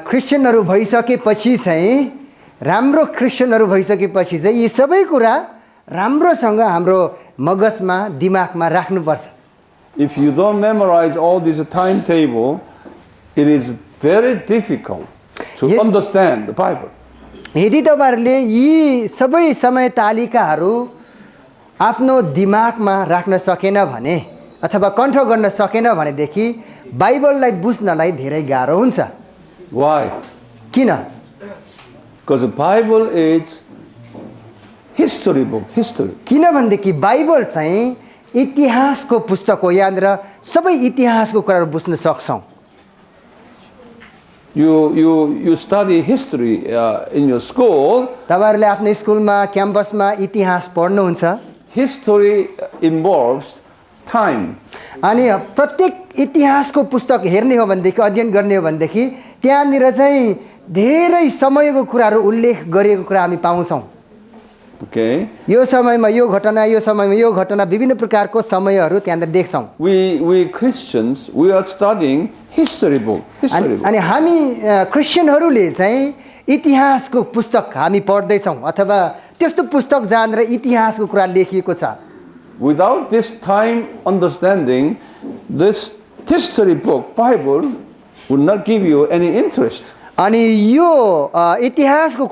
क्रिश्चियनहरु भइसकेपछि चाहिँ राम्रो क्रिश्चियनहरु भइसकेपछि चाहिँ यी सबै कुरा राम्रोसँग हाम्रो मगजमा दिमागमा राख्नुपर्छ. If you don't memorize all this timetable, it is very difficult to understand the Bible. यदि तपाईहरुले यी सबै समय तालिकाहरू आफ्नो दिमागमा राख्न सकेन भने अथवा कण्ठ गर्न सकेन भने देखि बाइबललाई बुझ्नलाई धेरै गाह्रो हुन्छ. Why? किन? Because the Bible is history book, history. किन भन्देखि बाइबल चाहिँ इतिहासको पुस्तक हो. यहाँनिर सबै इतिहासको कुराहरू बुझ्न सक्छौं. You study history in your school. तपाईहरुले आफ्नो स्कुलमा क्याम्पसमा इतिहास पढ्नुहुन्छ. History involves time. अनि प्रत्येक इतिहासको पुस्तक हेर्ने हो भनेदेखि अध्ययन गर्ने हो भनेदेखि त्यहाँनिर चाहिँ धेरै समयको कुराहरू उल्लेख गरिएको कुरा हामी पाउँछौं. Okay. यो समयमा यो घटना यो समयमा यो घटना विभिन्न प्रकारको समयहरू त्यहाँनिर देख्छौं. We Christians we are studying history book. अनि हामी क्रिश्चियनहरूले चाहिँ इतिहासको पुस्तक हामी पढ्दै छौं अथवा त्यस्तो पुस्तक जहाँनिर इतिहासको कुरा लेखिएको छ. Without this time understanding, this history book Bible would not give you any interest. अनि यो इतिहासको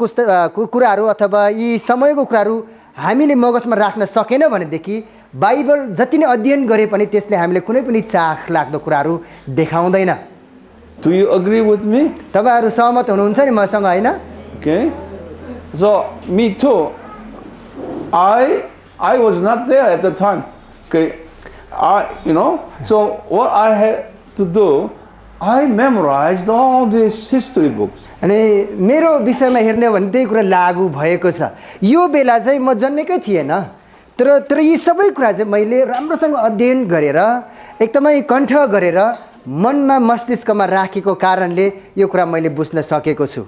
कुराहरू अथवा यी समयको कुराहरू हामीले मगजमा राख्न सकेन भनेदेखि बाइबल जति नै अध्ययन गरे पनि त्यसले हामीले कुनै पनि चाख लाग्दो कुराहरू देखाउँदैन. Do you agree with me? तपाईहरु सहमत हुनुहुन्छ नि मसँग हैन? Okay. So me too. I was not there at the time. Okay. So what I had to do, I memorized all these history books. अनि मेरो विषयमा हेर्ने भने त्यही कुरा लागू भएको छ. यो बेला चाहिँ म जन्मेकै थिएन तर यी सबै कुरा चाहिँ मैले राम्रोसँग अध्ययन गरेर एकदमै कण्ठ गरेर मनमा मस्तिष्कमा राखेको कारणले यो कुरा मैले बुझ्न सकेको छु.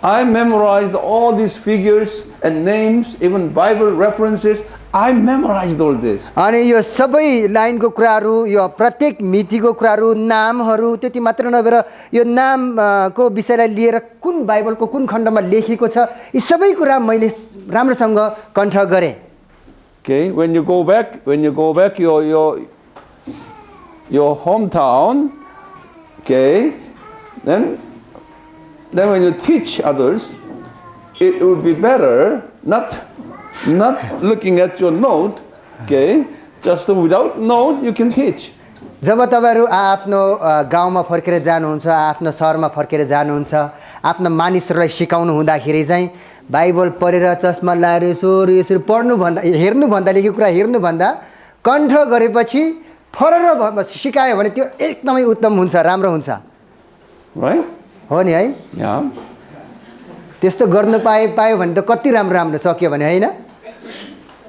I memorized all these figures and names, even Bible references. I memorized all this. अनि यो सबै लाइनको कुराहरू यो प्रत्येक मितिको कुराहरू नामहरू त्यति मात्र नभएर यो नामको विषयलाई लिएर कुन बाइबलको कुन खण्डमा लेखिएको छ यी सबै कुरा मैले राम्रोसँग कण्ठ गरे. Okay, when you go back your hometown, okay, then when you teach others, it would be better not looking at your note, okay? Just without note, you can teach. जब तपाईहरु आफ्नो गाउँमा फर्केर जानुहुन्छ आफ्नो शहरमा फर्केर जानुहुन्छ आफ्नो मानिसहरुलाई सिकाउनु हुँदाखेरि चाहिँ बाइबल पढेर चस्मा लाएर यसरी पढ्नु भन्दा हेर्नु भन्दा लेखेको कुरा हेर्नु भन्दा कण्ठ गरेपछि फरर सिकायो भने त्यो एकदमै उत्तम हुन्छ राम्रो हुन्छ Right? हो नि है Yeah. त्यस्तो गर्न पायो भने त कति राम्रो सक्यो भने हैन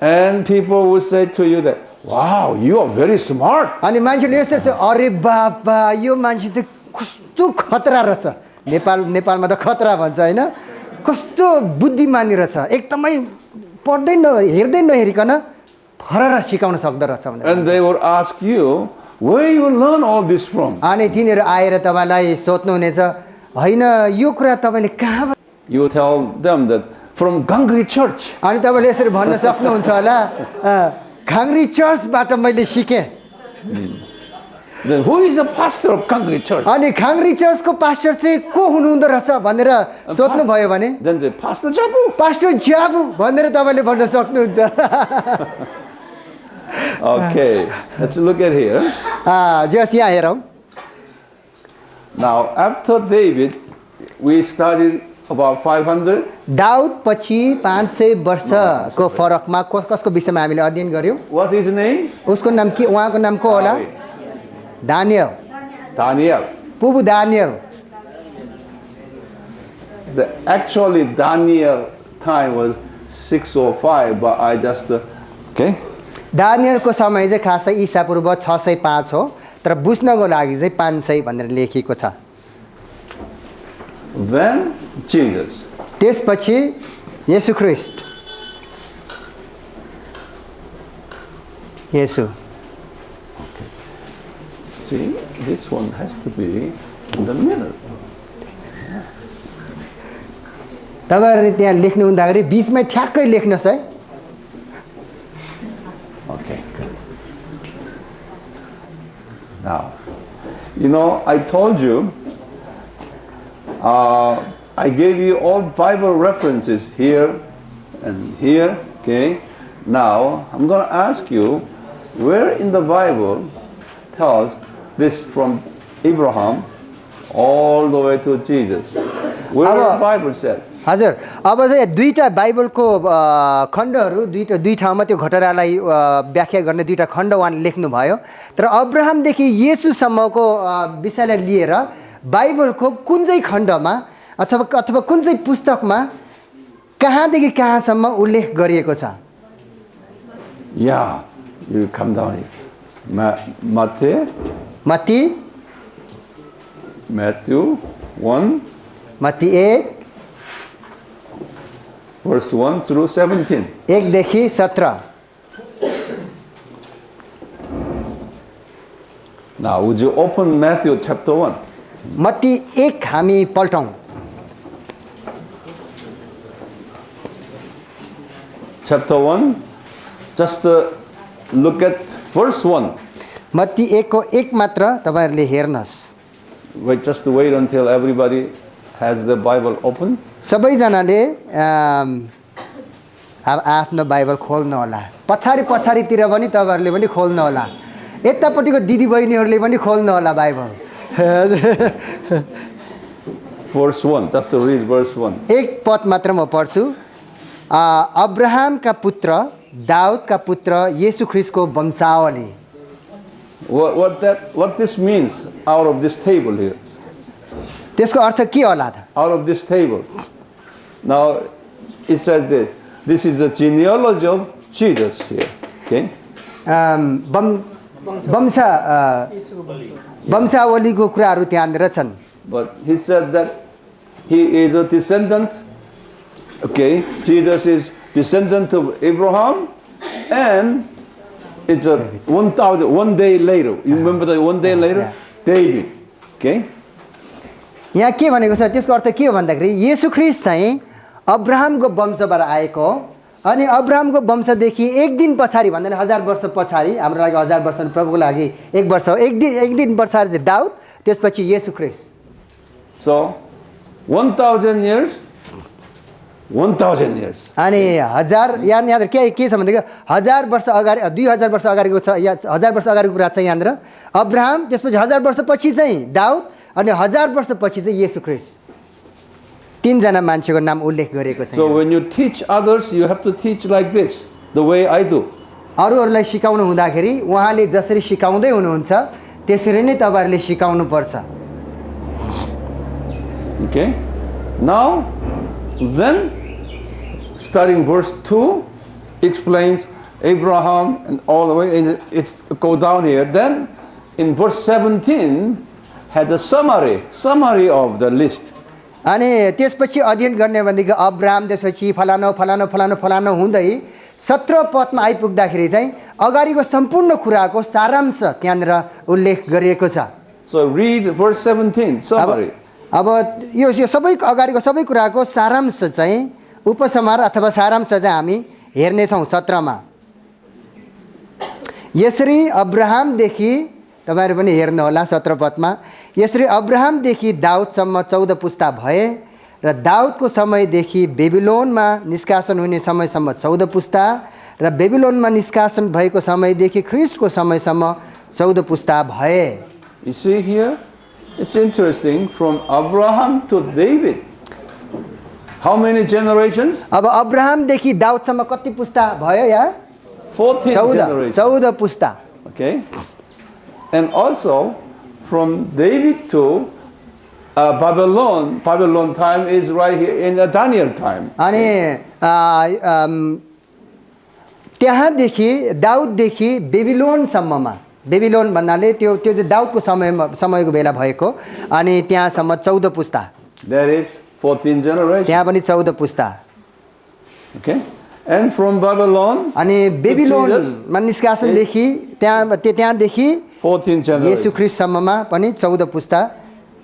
And people will say to you that, wow, you are very smart. अनि मान्छेले यस्तो अरे बाबा यो मान्छे त कस्तो खतरा रहेछ नेपालमा त खतरा भन्छ हैन कस्तो बुद्धिमानी रहेछ एकदमै पढ्दैन हेर्दै नहेरिकन फरर सिकाउन सक्दो रहेछ भनेर And they will ask you, where you learn all this from? अनि तिनीहरू आएर तपाईलाई सोध्नु हुनेछ हैन यो कुरा तपाईले कहाँ You tell them that from Ghangri church. अनि तपाईले यसरी भन्न सक्नुहुन्छ होला घाङ्ग्री चर्चबाट मैले सिकेँ Then who is the pastor of Ghangri church? अनि घाङ्ग्री चर्चको पास्टर चाहिँ को हुनुहुँदो रहेछ भनेर सोध्नु भयो भने Then the pastor Jabu. Pastor Jabu भनेर तपाईले भन्न सक्नुहुन्छ Okay, let's look at here. जस यहाँ हेरौँ Now, after David, we studied about 500. Daud पछि 500 वर्षको फरकमा कसको विषयमा हामीले अध्ययन गर्यौं What is his name? उसको नाम के उहाँको नाम को होला दानियल Daniel. पुबु Daniel Actually, Daniel time was 605, but I just, okay? दानियलको समय चाहिँ खासै ईसा पूर्व 605 हो तर बुझ्नको लागि चाहिँ 500 भनेर लेखिएको छ Then Jesus. त्यसपछि येशू ख्रीष्ट येशू See, this one has to be in the middle. तपाईहरुले त्यहाँ लेख्नु हुँदाखेरि बीचमै ठ्याक्कै लेख्नुस् है Okay. Now, you know, I told you, I gave you all Bible references here and here, okay? Now, I'm going to ask you, where in the Bible tells this from Abraham all the way to Jesus? Where the Bible said? हजुर अब चाहिँ दुईटा बाइबलको खण्डहरू दुई ठाउँमा त्यो घटनालाई व्याख्या गर्ने दुईटा खण्ड उहाँले लेख्नु भयो तर अब्राहमदेखि येशूसम्मको विषयलाई लिएर बाइबलको कुन चाहिँ खण्डमा अथवा कुन चाहिँ पुस्तकमा कहाँदेखि कहाँसम्म उल्लेख गरिएको छ Yeah, you come down here. Matthew 1. Matthew 1 Verse 1 through 17. 1 देखि 17 Now, would you open Matthew chapter 1? Matthew 1 हामी पल्टौं Chapter 1, just look at verse 1. Matthew 1 को 1 मात्र तपाईहरुले हेर्नुस् Just wait until everybody has the Bible open. सबैजनाले आफ्नो बाइबल खोल्नु होला पछाडीतिर पनि तपाईहरुले पनि खोल्नु होला यतापट्टिको दिदी बहिनीहरुले पनि खोल्नु होला Bible Verse 1, just read verse 1. एक पद मात्र म पढ्छु अब्राहमका पुत्र दाउदका पुत्र येशू ख्रीष्टको वंशावली What this means out of this table here? त्यसको अर्थ के होला त Out of this table. Now, it says that this is the genealogy of Jesus here. Okay? वंशावलीको कुराहरू त्यहाँनिर छन् But he said that he is a descendant. Okay, Jesus is descendant of Abraham, and it's a 1 day later. You remember that 1 day later? David. Okay? यहाँ के भनेको छ त्यसको अर्थ के हो भन्दाखेरि येशू ख्रीष्ट चाहिँ अब्राहमको वंशबाट आएको हो अनि अब्राहमको वंशदेखि एक दिन पछाडि भन्दैन 1000 वर्ष पछाडि हाम्रो लागि 1000 वर्ष प्रभुको लागि एक वर्ष हो एक दिन पछाडि चाहिँ दाउद त्यसपछि येशू ख्रीष्ट So 1,000 years, 1,000 years. अनि 1000 यहाँनिर के छ भनेदेखि 1000 वर्ष अगाडि 2000 वर्ष अगाडिको छ या 1000 वर्ष अगाडिको कुरा छ यहाँनिर अब्राहम त्यसपछि 1000 वर्षपछि चाहिँ दाउद अनि 1000 वर्षपछि चाहिँ येशू ख्रीष्ट तीनजना मान्छेको नाम उल्लेख गरिएको छ So when you teach others, you have to teach like this, the way I do. अरूहरूलाई सिकाउनु हुँदाखेरि उहाँले जसरी सिकाउँदै हुनुहुन्छ त्यसरी नै तपाईहरुले सिकाउनु पर्छ Okay? Now, then, starting verse 2 explains Abraham and all the way, and it's go down here. Then, in verse 17, had a summary of the list. अनि त्यसपछि अध्ययन गर्ने भनेको अब्राहम त्यसपछि फलानो फलानो फलानो फलानो हुँदै 17 पदमा आइपुग्दाखेरि चाहिँ अगाडिको सम्पूर्ण कुराको सारांश त्यहाँनिर उल्लेख गरिएको छ So read verse 17, summary. अब यो सबै अगाडिको सबै कुराको सारांश चाहिँ उपसंहार अथवा सारांश चाहिँ हामी हेर्ने छौं 17 मा यसरी अब्राहमदेखि तपाईहरु पनि हेर्नु होला 17 पदमा यसरी अब्राहमदेखि दाउदसम्म 14 पुस्ता भए र दाउदको समयदेखि बेबिलोनमा निष्कासन हुने समयसम्म 14 पुस्ता र बेबिलोनमा निष्कासन भएको समयदेखि ख्रीष्टको समयसम्म 14 पुस्ता भए You see here, it's interesting, from Abraham to David. How many generations? अब अब्राहमदेखि दाउदसम्म कति पुस्ता भयो यहाँ 14 generations. 14 पुस्ता Okay? And also, from David to Babylon time is right here in Daniel time. अनि त्यहाँदेखि दाउददेखि बेबिलोनसम्ममा बेबिलोन भन्नाले त्यो चाहिँ दाउदको समयको बेला भएको अनि त्यहाँसम्म 14 पुस्ता There is 14 generations. त्यहाँ पनि 14 पुस्ता Okay? And from Babylon अनि बेबिलोनमा निष्कासनदेखि त्यहाँदेखि 14 generations. येशू ख्रीष्टसम्ममा पनि 14 पुस्ता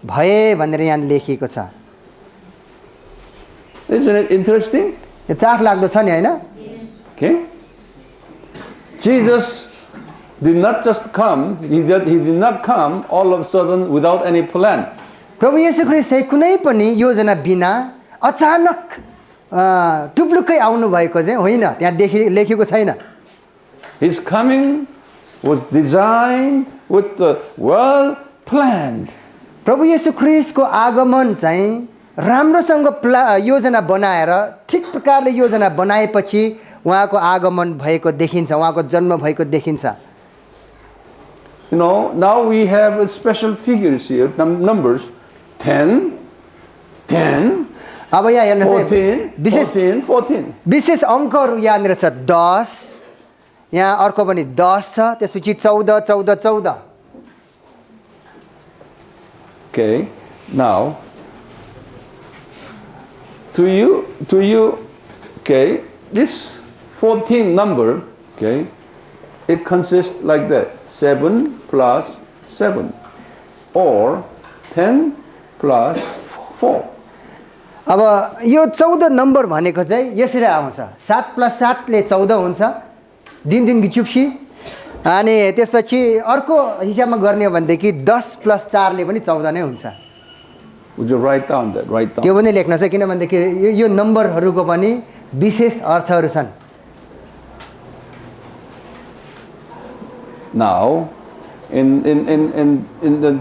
भए भनेर यहाँ लेखिएको छ Isn't it interesting? यो चाख लाग्दो छ नि हैन Okay? Jesus did not just come, he did not come all of a sudden without any plan. प्रभु येशू ख्रीष्ट चाहिँ कुनै पनि योजना बिना अचानक टुप्लुक्कै आउनु भएको चाहिँ होइन त्यहाँ लेखेको छैन His coming was designed with the well planned. प्रभु येशू ख्रीष्टको आगमन चाहिँ राम्रोसँग योजना बनाएर ठिक प्रकारले योजना बनाएपछि उहाँको आगमन भएको देखिन्छ उहाँको जन्म भएको देखिन्छ You know, now we have special figures here, numbers 10, 10, अब यहाँ हेर्नुहोस् 14, 14. विशेष अङ्कहरू यहाँनिर छ 10 यहाँ अर्को पनि 10 छ त्यसपछि 14 14 14 Okay, now to you, okay, this 14 number, okay, it consists like that, 7 plus 7, or 10 plus 4. अब यो 14 नम्बर भनेको चाहिँ यसरी आउँछ 7 + 7 ले 14 हुन्छ दिन दिन गिचुप्सी अनि त्यसपछि अर्को हिसाबमा गर्ने हो भनेदेखि 10 + 4 ले पनि 14 नै हुन्छ Would you write down that? Write down. त्यो पनि लेख्न छ किन भनेदेखि यो नम्बरहरूको पनि विशेष अर्थहरू छन् Now, in the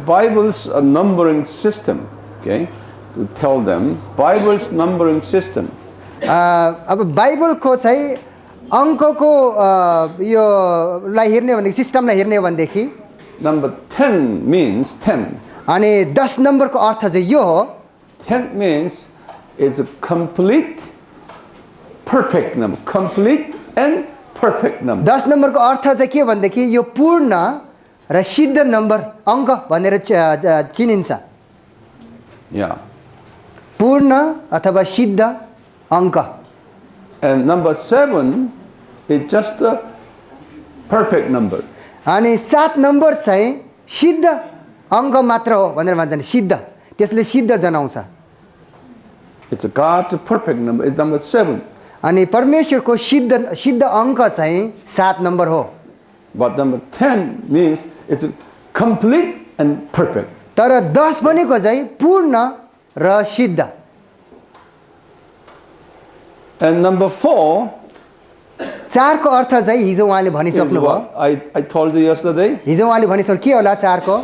Bible's numbering system, okay, to tell them, Bible's numbering system. अब बाइबलको चाहिँ अङ्कको यो लाई हेर्ने भनेदेखि सिस्टमलाई हेर्ने भनेदेखि Number 10 means 10. अनि 10 नम्बरको अर्थ चाहिँ यो हो 10 means it's a complete, perfect number. Complete and perfect number. 10 नम्बरको अर्थ चाहिँ के भनेदेखि यो पूर्ण र सिद्ध नम्बर अङ्क भनेर चिनिन्छ Yeah. पूर्ण अथवा सिद्ध अङ्क And number 7 is just a perfect number. अनि 7 नम्बर चाहिँ सिद्ध अङ्क मात्र हो भनेर भन्छन् सिद्ध त्यसले सिद्ध जनाउँछ It's a God's perfect number. It's number 7. अनि परमेश्वरको सिद्ध अङ्क चाहिँ 7 नम्बर हो But number 10 means it's a complete and perfect. तर 10 भनेको चाहिँ पूर्ण र सिद्ध. And number 4 4 को अर्थ चाहिँ हिजो उहाँले is भनिसक्नु भयो. what I told you yesterday. हिजो उहाँले भनिसक्नु के होला 4 को?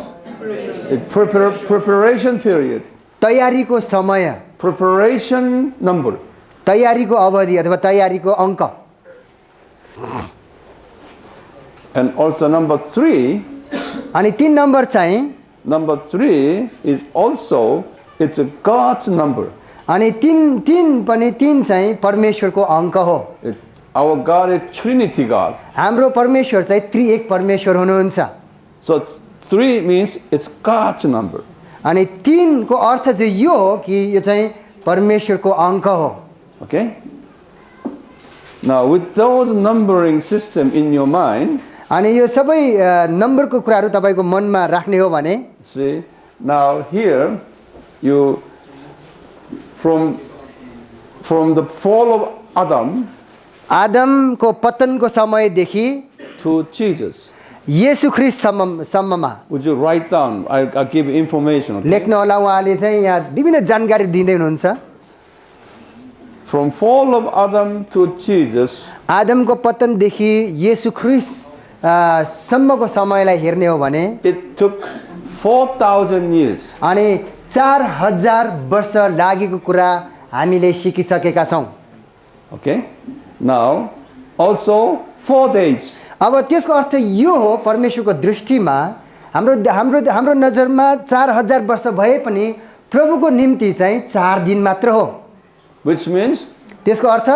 Preparation period. तयारीको समय, Preparation number. तयारीको अवधि अथवा तयारीको अङ्क. And also number 3. अनि 3 नम्बर चाहिँ Number 3 is also, it's a God's number. अनि 3 पनि 3 चाहिँ परमेश्वरको अङ्क हो. Our God is Trinity God. हाम्रो परमेश्वर चाहिँ त्रिएक परमेश्वर हुनुहुन्छ. So 3 means it's God's number. अनि 3 को अर्थ चाहिँ यो हो कि यो चाहिँ परमेश्वरको अङ्क हो. Okay? Now with those numbering system in your mind, अनि यो सबै नम्बरको कुराहरू तपाईँको मनमा राख्ने हो भने see, now here you from the fall of Adam आदमको पतनको समयदेखि to Jesus. येशू ख्रीष्ट सम्ममा Would you write down? I'll give you information. Okay? लेख्न होला. उहाँले चाहिँ यहाँ विभिन्न जानकारी दिँदै हुनुहुन्छ. From fall of Adam to Jesus, आदमको पतनदेखि येशू ख्रीष्ट सम्मको समयलाई हेर्ने हो भने it took 4,000 years. अनि 4000 वर्ष लागेको कुरा हामीले सिकिसकेका छौँ. Okay? Now, also 4 days. अब त्यसको अर्थ यो हो परमेश्वरको दृष्टिमा हाम्रो हाम्रो हाम्रो नजरमा 4000 वर्ष भए पनि प्रभुको निम्ति चाहिँ 4 दिन मात्र हो. Which means त्यसको अर्थ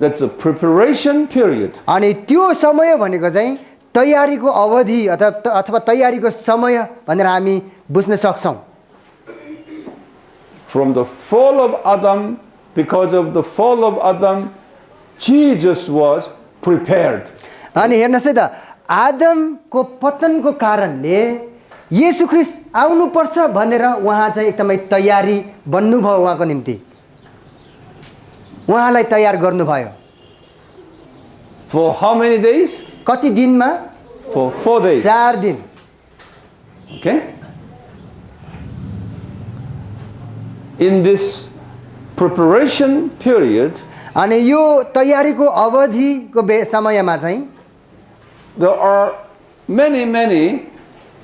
that's a preparation period. अनि त्यो समय भनेको चाहिँ तयारीको अवधि अथवा तयारीको समय भनेर हामी बुझ्न सक्छौँ. From the fall of Adam, because of the fall of Adam, Jesus was prepared. अनि हेर्नुहोस् है त, आदमको पतनको कारणले येशू ख्रीष्ट आउनुपर्छ भनेर उहाँ चाहिँ एकदमै तयारी बन्नुभयो. उहाँको निम्ति उहाँलाई तयार गर्नुभयो. For how many days? कति दिनमा? For 4 days. 4 दिन. Okay? In this preparation period, अनि यो तयारीको अवधिको समयमा चाहिँ there are many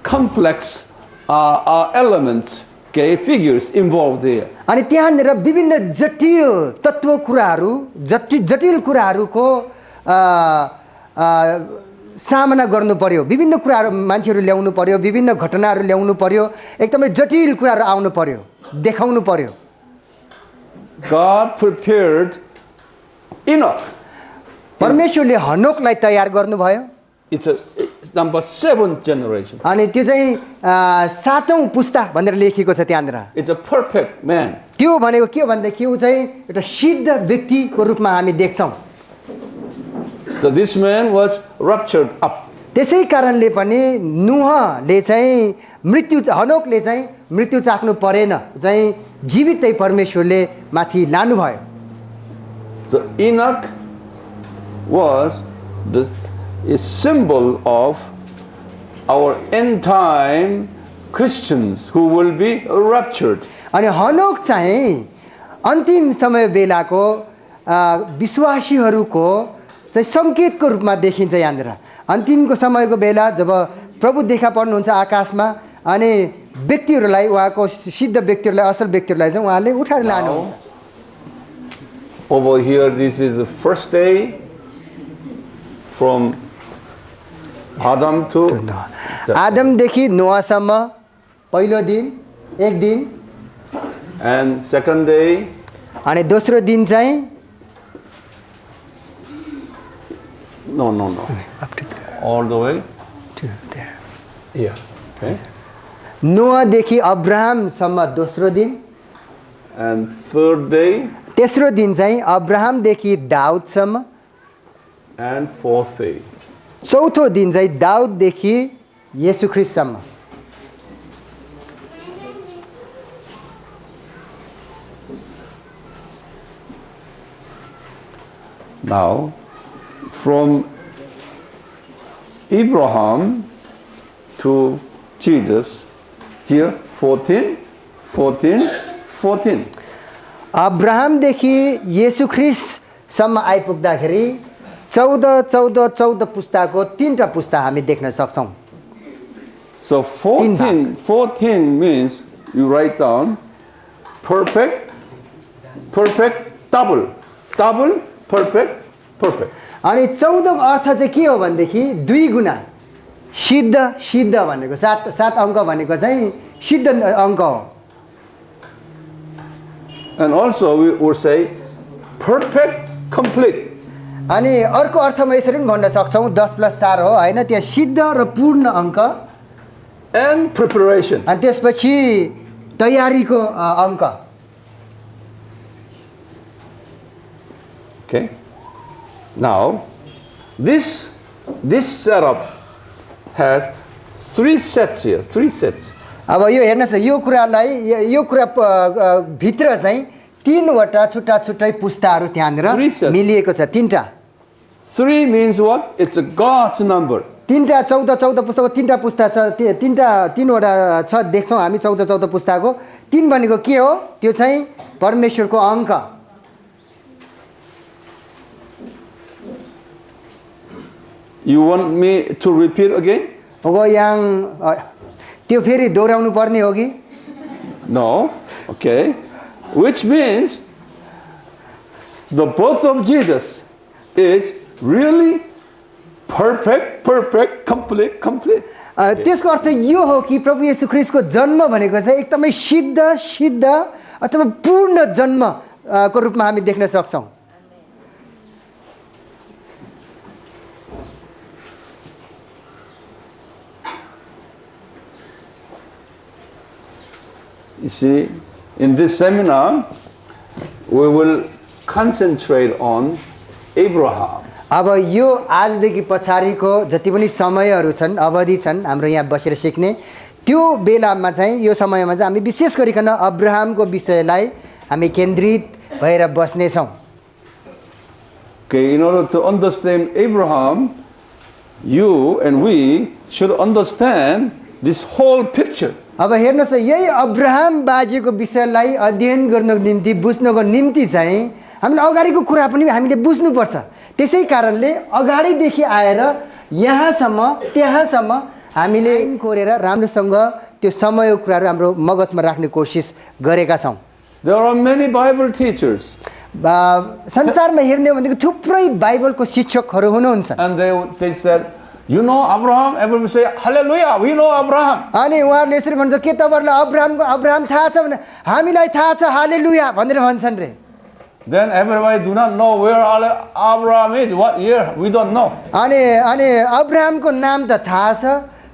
complex elements, okay, figures involved there. अनि त्यहाँनिर विभिन्न जटिल तत्त्व कुराहरू जटिल कुराहरूको सामना गर्नु पर्यो. विभिन्न कुराहरू मान्छेहरू ल्याउनु पर्यो, विभिन्न घटनाहरू ल्याउनु पर्यो, एकदमै जटिल कुराहरू आउनु पर्यो, देखाउनु पर्यो. God prepared Enoch. परमेश्वरले हनोकलाई तयार गर्नुभयो. It's number 7th generation. अनि त्यो चाहिँ 7औं पुस्ता भनेर लेखिएको छ त्यहाँनिर. It's a perfect man. त्यो भनेको के भन्दाखेरि ऊ चाहिँ एउटा सिद्ध व्यक्तिको रूपमा हामी देख्छौँ. So this man was raptured up. त्यसै कारणले पनि नुहले चाहिँ हनोकले चाहिँ मृत्यु चाख्नु परेन, चाहिँ जीवितै परमेश्वरले माथि लानुभयो. So Enoch was a symbol of our end time Christians who will be raptured. अनि हनोक चाहिँ अन्तिम समय बेलाको विश्वासीहरूको चाहिँ सङ्केतको रूपमा देखिन्छ. यहाँनिर अन्तिमको समयको बेला जब प्रभु देखा पर्नुहुन्छ आकाशमा अनि व्यक्तिहरूलाई, उहाँको सिद्ध व्यक्तिहरूलाई, असल व्यक्तिहरूलाई चाहिँ उहाँले उठाएर लानुहुन्छ. Over here, this is the first day from Adam to आदमदेखि नोआसम्म पहिलो दिन, एक दिन. And second day, अनि दोस्रो दिन चाहिँ no, all the way here. Okay. नोआदेखि अब्राहमसम्म दोस्रो दिन. And third day, तेस्रो दिन चाहिँ अब्राहमदेखि दाउदसम्म. and fourth day. चौथो दिन चाहिँ दाउददेखि येशू ख्रीष्टसम्म. Now, from Abraham to Jesus, Here 14, 14, 14. अब्राहमदेखि येशू ख्रिस्टसम्म आइपुग्दाखेरि 14 पुस्ताको 3टा पुस्ता हामी देख्न सक्छौँ। So 14 means you write down perfect, double, perfect. अनि 14 को अर्थ चाहिँ के हो भनेदेखि 2 गुणा सिद्ध भनेको 7 अङ्क भनेको चाहिँ सिद्ध अङ्क हो। And also we would say perfect, complete. अनि अर्को अर्थमा यसरी पनि भन्न सक्छौँ 10 + 4 हो हैन, त्यहाँ सिद्ध र पूर्ण अङ्क And preparation. अनि त्यसपछि तयारीको अङ्क। Okay. Now this setup has 3 sets here, 3 sets. अब यो हेर्नुहोस् यो कुरा भित्र चाहिँ 3वटा छुट्टा-छुट्टै पुस्ताहरू त्यहाँनिर मिलिएको छ। 3टा 3 means what? It's a God's number. 3टा 14 पुस्ताको 3टा पुस्ता छ। 3वटा छ देख्छौँ हामी 14 पुस्ताको। 3 भनेको के हो? त्यो चाहिँ परमेश्वरको अङ्क। You want me to repeat again? त्यो फेरि दोहोऱ्याउनु पर्ने हो कि? No. Okay. Which means the birth of Jesus is really perfect, complete. त्यसको अर्थ यो हो कि प्रभु येशू ख्रिस्टको जन्म भनेको चाहिँ एकदमै सिद्ध अथवा पूर्ण जन्म को रूपमा हामी देख्न सक्छौँ। You see, in this seminar, we will concentrate on Abraham. अब यो आजदेखि पछाडिको जति पनि समयहरू छन्, अवधि छन् हाम्रो यहाँ बसेर सिक्ने, त्यो बेलामा चाहिँ यो समयमा चाहिँ हामी विशेष गरिकन अब्राहमको विषयलाई हामी केन्द्रित भएर बस्नेछौँ। Okay, in order to understand Abraham, you and we should understand this whole picture. अब हेर्नुहोस् यही अब्राहम बाजेको विषयलाई अध्ययन गर्नको निम्ति बुझ्नको निम्ति चाहिँ हामीले अगाडिको कुरा पनि हामीले बुझ्नुपर्छ। त्यसै कारणले अगाडिदेखि आएर यहाँसम्म त्यहाँसम्म हामीले कोरेर राम्रोसँग त्यो समयको कुराहरू हाम्रो मगजमा राख्ने कोसिस गरेका छौँ। There are many Bible teachers. संसारमा हेर्ने भनेको थुप्रै बाइबलको शिक्षकहरू हुनुहुन्छ। And they said, you know Abraham? Everyone say, hallelujah, we know Abraham. अनि उहाँहरूले यसरी भन्छ के तपाईँहरूलाई अब्राहम थाहा छ भने हामीलाई थाहा छ हालेलुया भनेर भन्छन् रे। Then everybody do not know where Abraham is, what year, we don't know. अनि अब्राहमको नाम त थाहा छ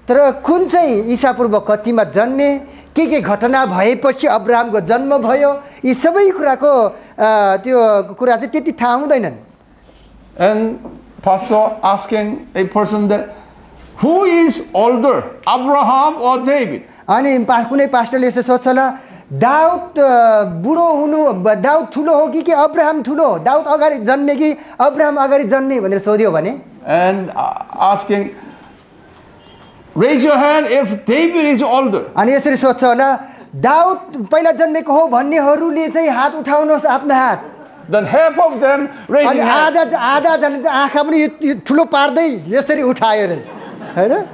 तर कुन चाहिँ ईसापूर्व कतिमा जन्मे के घटना भएपछि अब्राहमको जन्म भयो यी सबै कुराको त्यो कुरा चाहिँ त्यति थाहा हुँदैनन्। And pastor asking a person that who is older, Abraham or David? अनि कुनै पास्टरले यसो सोध्छ होला दाउद बुढो हुनु दाउद ठुलो हो कि अब्राहम ठुलो हो, दाउद अगाडि जन्मे कि अब्राहम अगाडि जन्मे भनेर सोध्यो भने and asking raise your hand if David is older. अनि यसरी सोध्छ होला दाउद पहिला जन्मेको हो भन्नेहरूले चाहिँ हात उठाउनुहोस् आफ्नो हात। Then half of them raising hand. आधा जन चाहिँ आँखा पनि ठुलो पार्दै यसरी उठायो रे हैन।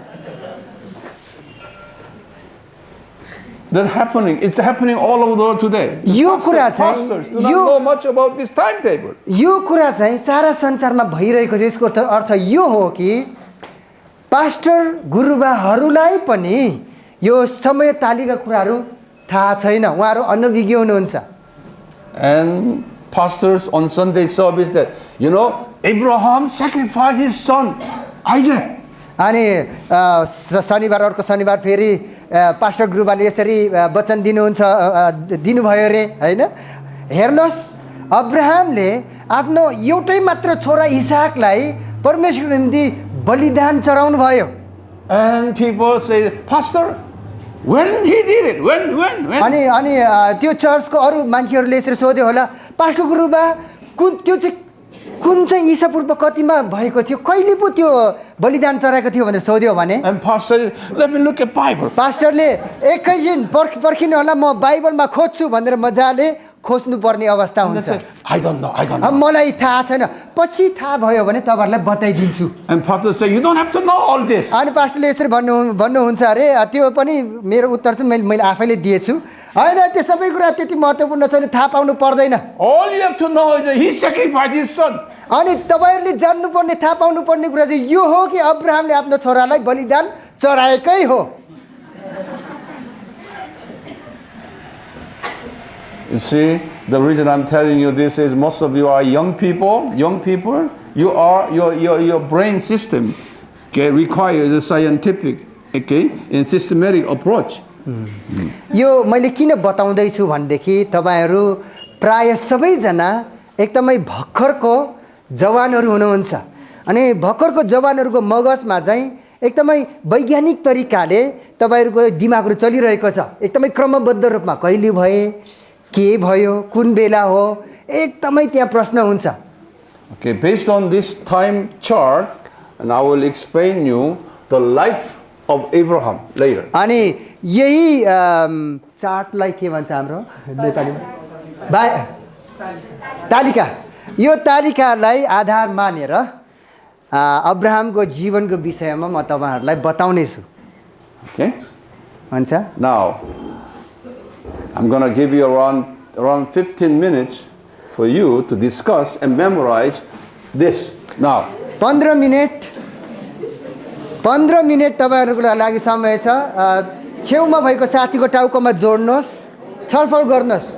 That's happening. It's happening all over the world today. यो कुरा Pastors do चाहिँ not know much about this timetable. यो कुरा चाहिँ सारा संसारमा भइरहेको छ। यसको अर्थ यो हो कि पास्टर गुरुबाहरूलाई पनि यो समय तालिका कुराहरू थाहा छैन, उहाँहरू अनभिज्ञ हुनुहुन्छ। And pastors on Sunday service that, you know, Abraham sacrificed his son Isaac. अनि शनिबार अर्को शनिबार फेरि पास्टर गुरुबाले यसरी वचन दिनुभयो रे हैन। हेर्नुहोस् अब्राहमले आफ्नो एउटै मात्र छोरा इसाकलाई परमेश्वरको निम्ति बलिदान चढाउनु भयो। And people say, Pastor, when he did it? When? अनि त्यो चर्चको अरू मान्छेहरूले यसरी सोध्यो होला पास्टर गुरुबा त्यो चाहिँ कुन चाहिँ ईसापूर्व कतिमा भएको थियो, कहिले पो त्यो बलिदान चढाएको थियो भनेर सोध्यो भने And pastor said, let me look at Bible. पास्टरले एकैछिन पर्खिनु होला, म बाइबलमा खोज्छु भनेर मजाले खोज्नु पर्ने अवस्था And they हुन्छ। said, I don't know. अब मलाई थाहा छैन, पछि थाहा भयो भने तपाईँहरूलाई बताइदिन्छु। And pastor said, you don't have to know all this. अनि पास्टरले यसरी भन्नुहुन्छ अरे, त्यो पनि मेरो उत्तर चाहिँ मैले आफैले दिएछु। होइन, त्यो सबै कुरा त्यति महत्त्वपूर्ण छैन, थाहा पाउनु पर्दैन। All you have to know is that he sacrificed his son. अनि तपाईँहरूले जान्नुपर्ने, थाहा पाउनुपर्ने कुरा चाहिँ यो हो कि अब्राहमले आफ्नो छोरालाई बलिदान चढाएकै हो। You see, the reason I'm telling you this is most of you are young people. Your brain system, okay, requires a scientific, okay, and systematic approach. यो मैले किन बताउँदैछु भनेदेखि तपाईँहरू प्राय सबैजना एकदमै भर्खरको जवानहरू हुनुहुन्छ, अनि भर्खरको जवानहरूको मगजमा चाहिँ एकदमै वैज्ञानिक तरिकाले तपाईँहरूको दिमागहरू चलिरहेको छ, एकदमै क्रमबद्ध रूपमा कहिले भए, के भयो, कुन बेला हो, एकदमै त्यहाँ प्रश्न हुन्छ। Okay, based on this time chart, and I will explain you the life of Abraham later. अनि यही चार्टलाई के भन्छ हाम्रो नेपालीमा, तालिका, यो तालिकालाई आधार मानेर अब्राहमको जीवनको विषयमा म तपाईँहरूलाई बताउने छु। Okay? हुन्छ। Now, I'm going to give you around 15 minutes for you to discuss and memorize this. Now, 15 minute तपाईँहरूको लागि समय छ। छेउमा भएको साथीको टाउकोमा जोड्नुहोस्, छलफल गर्नुहोस्।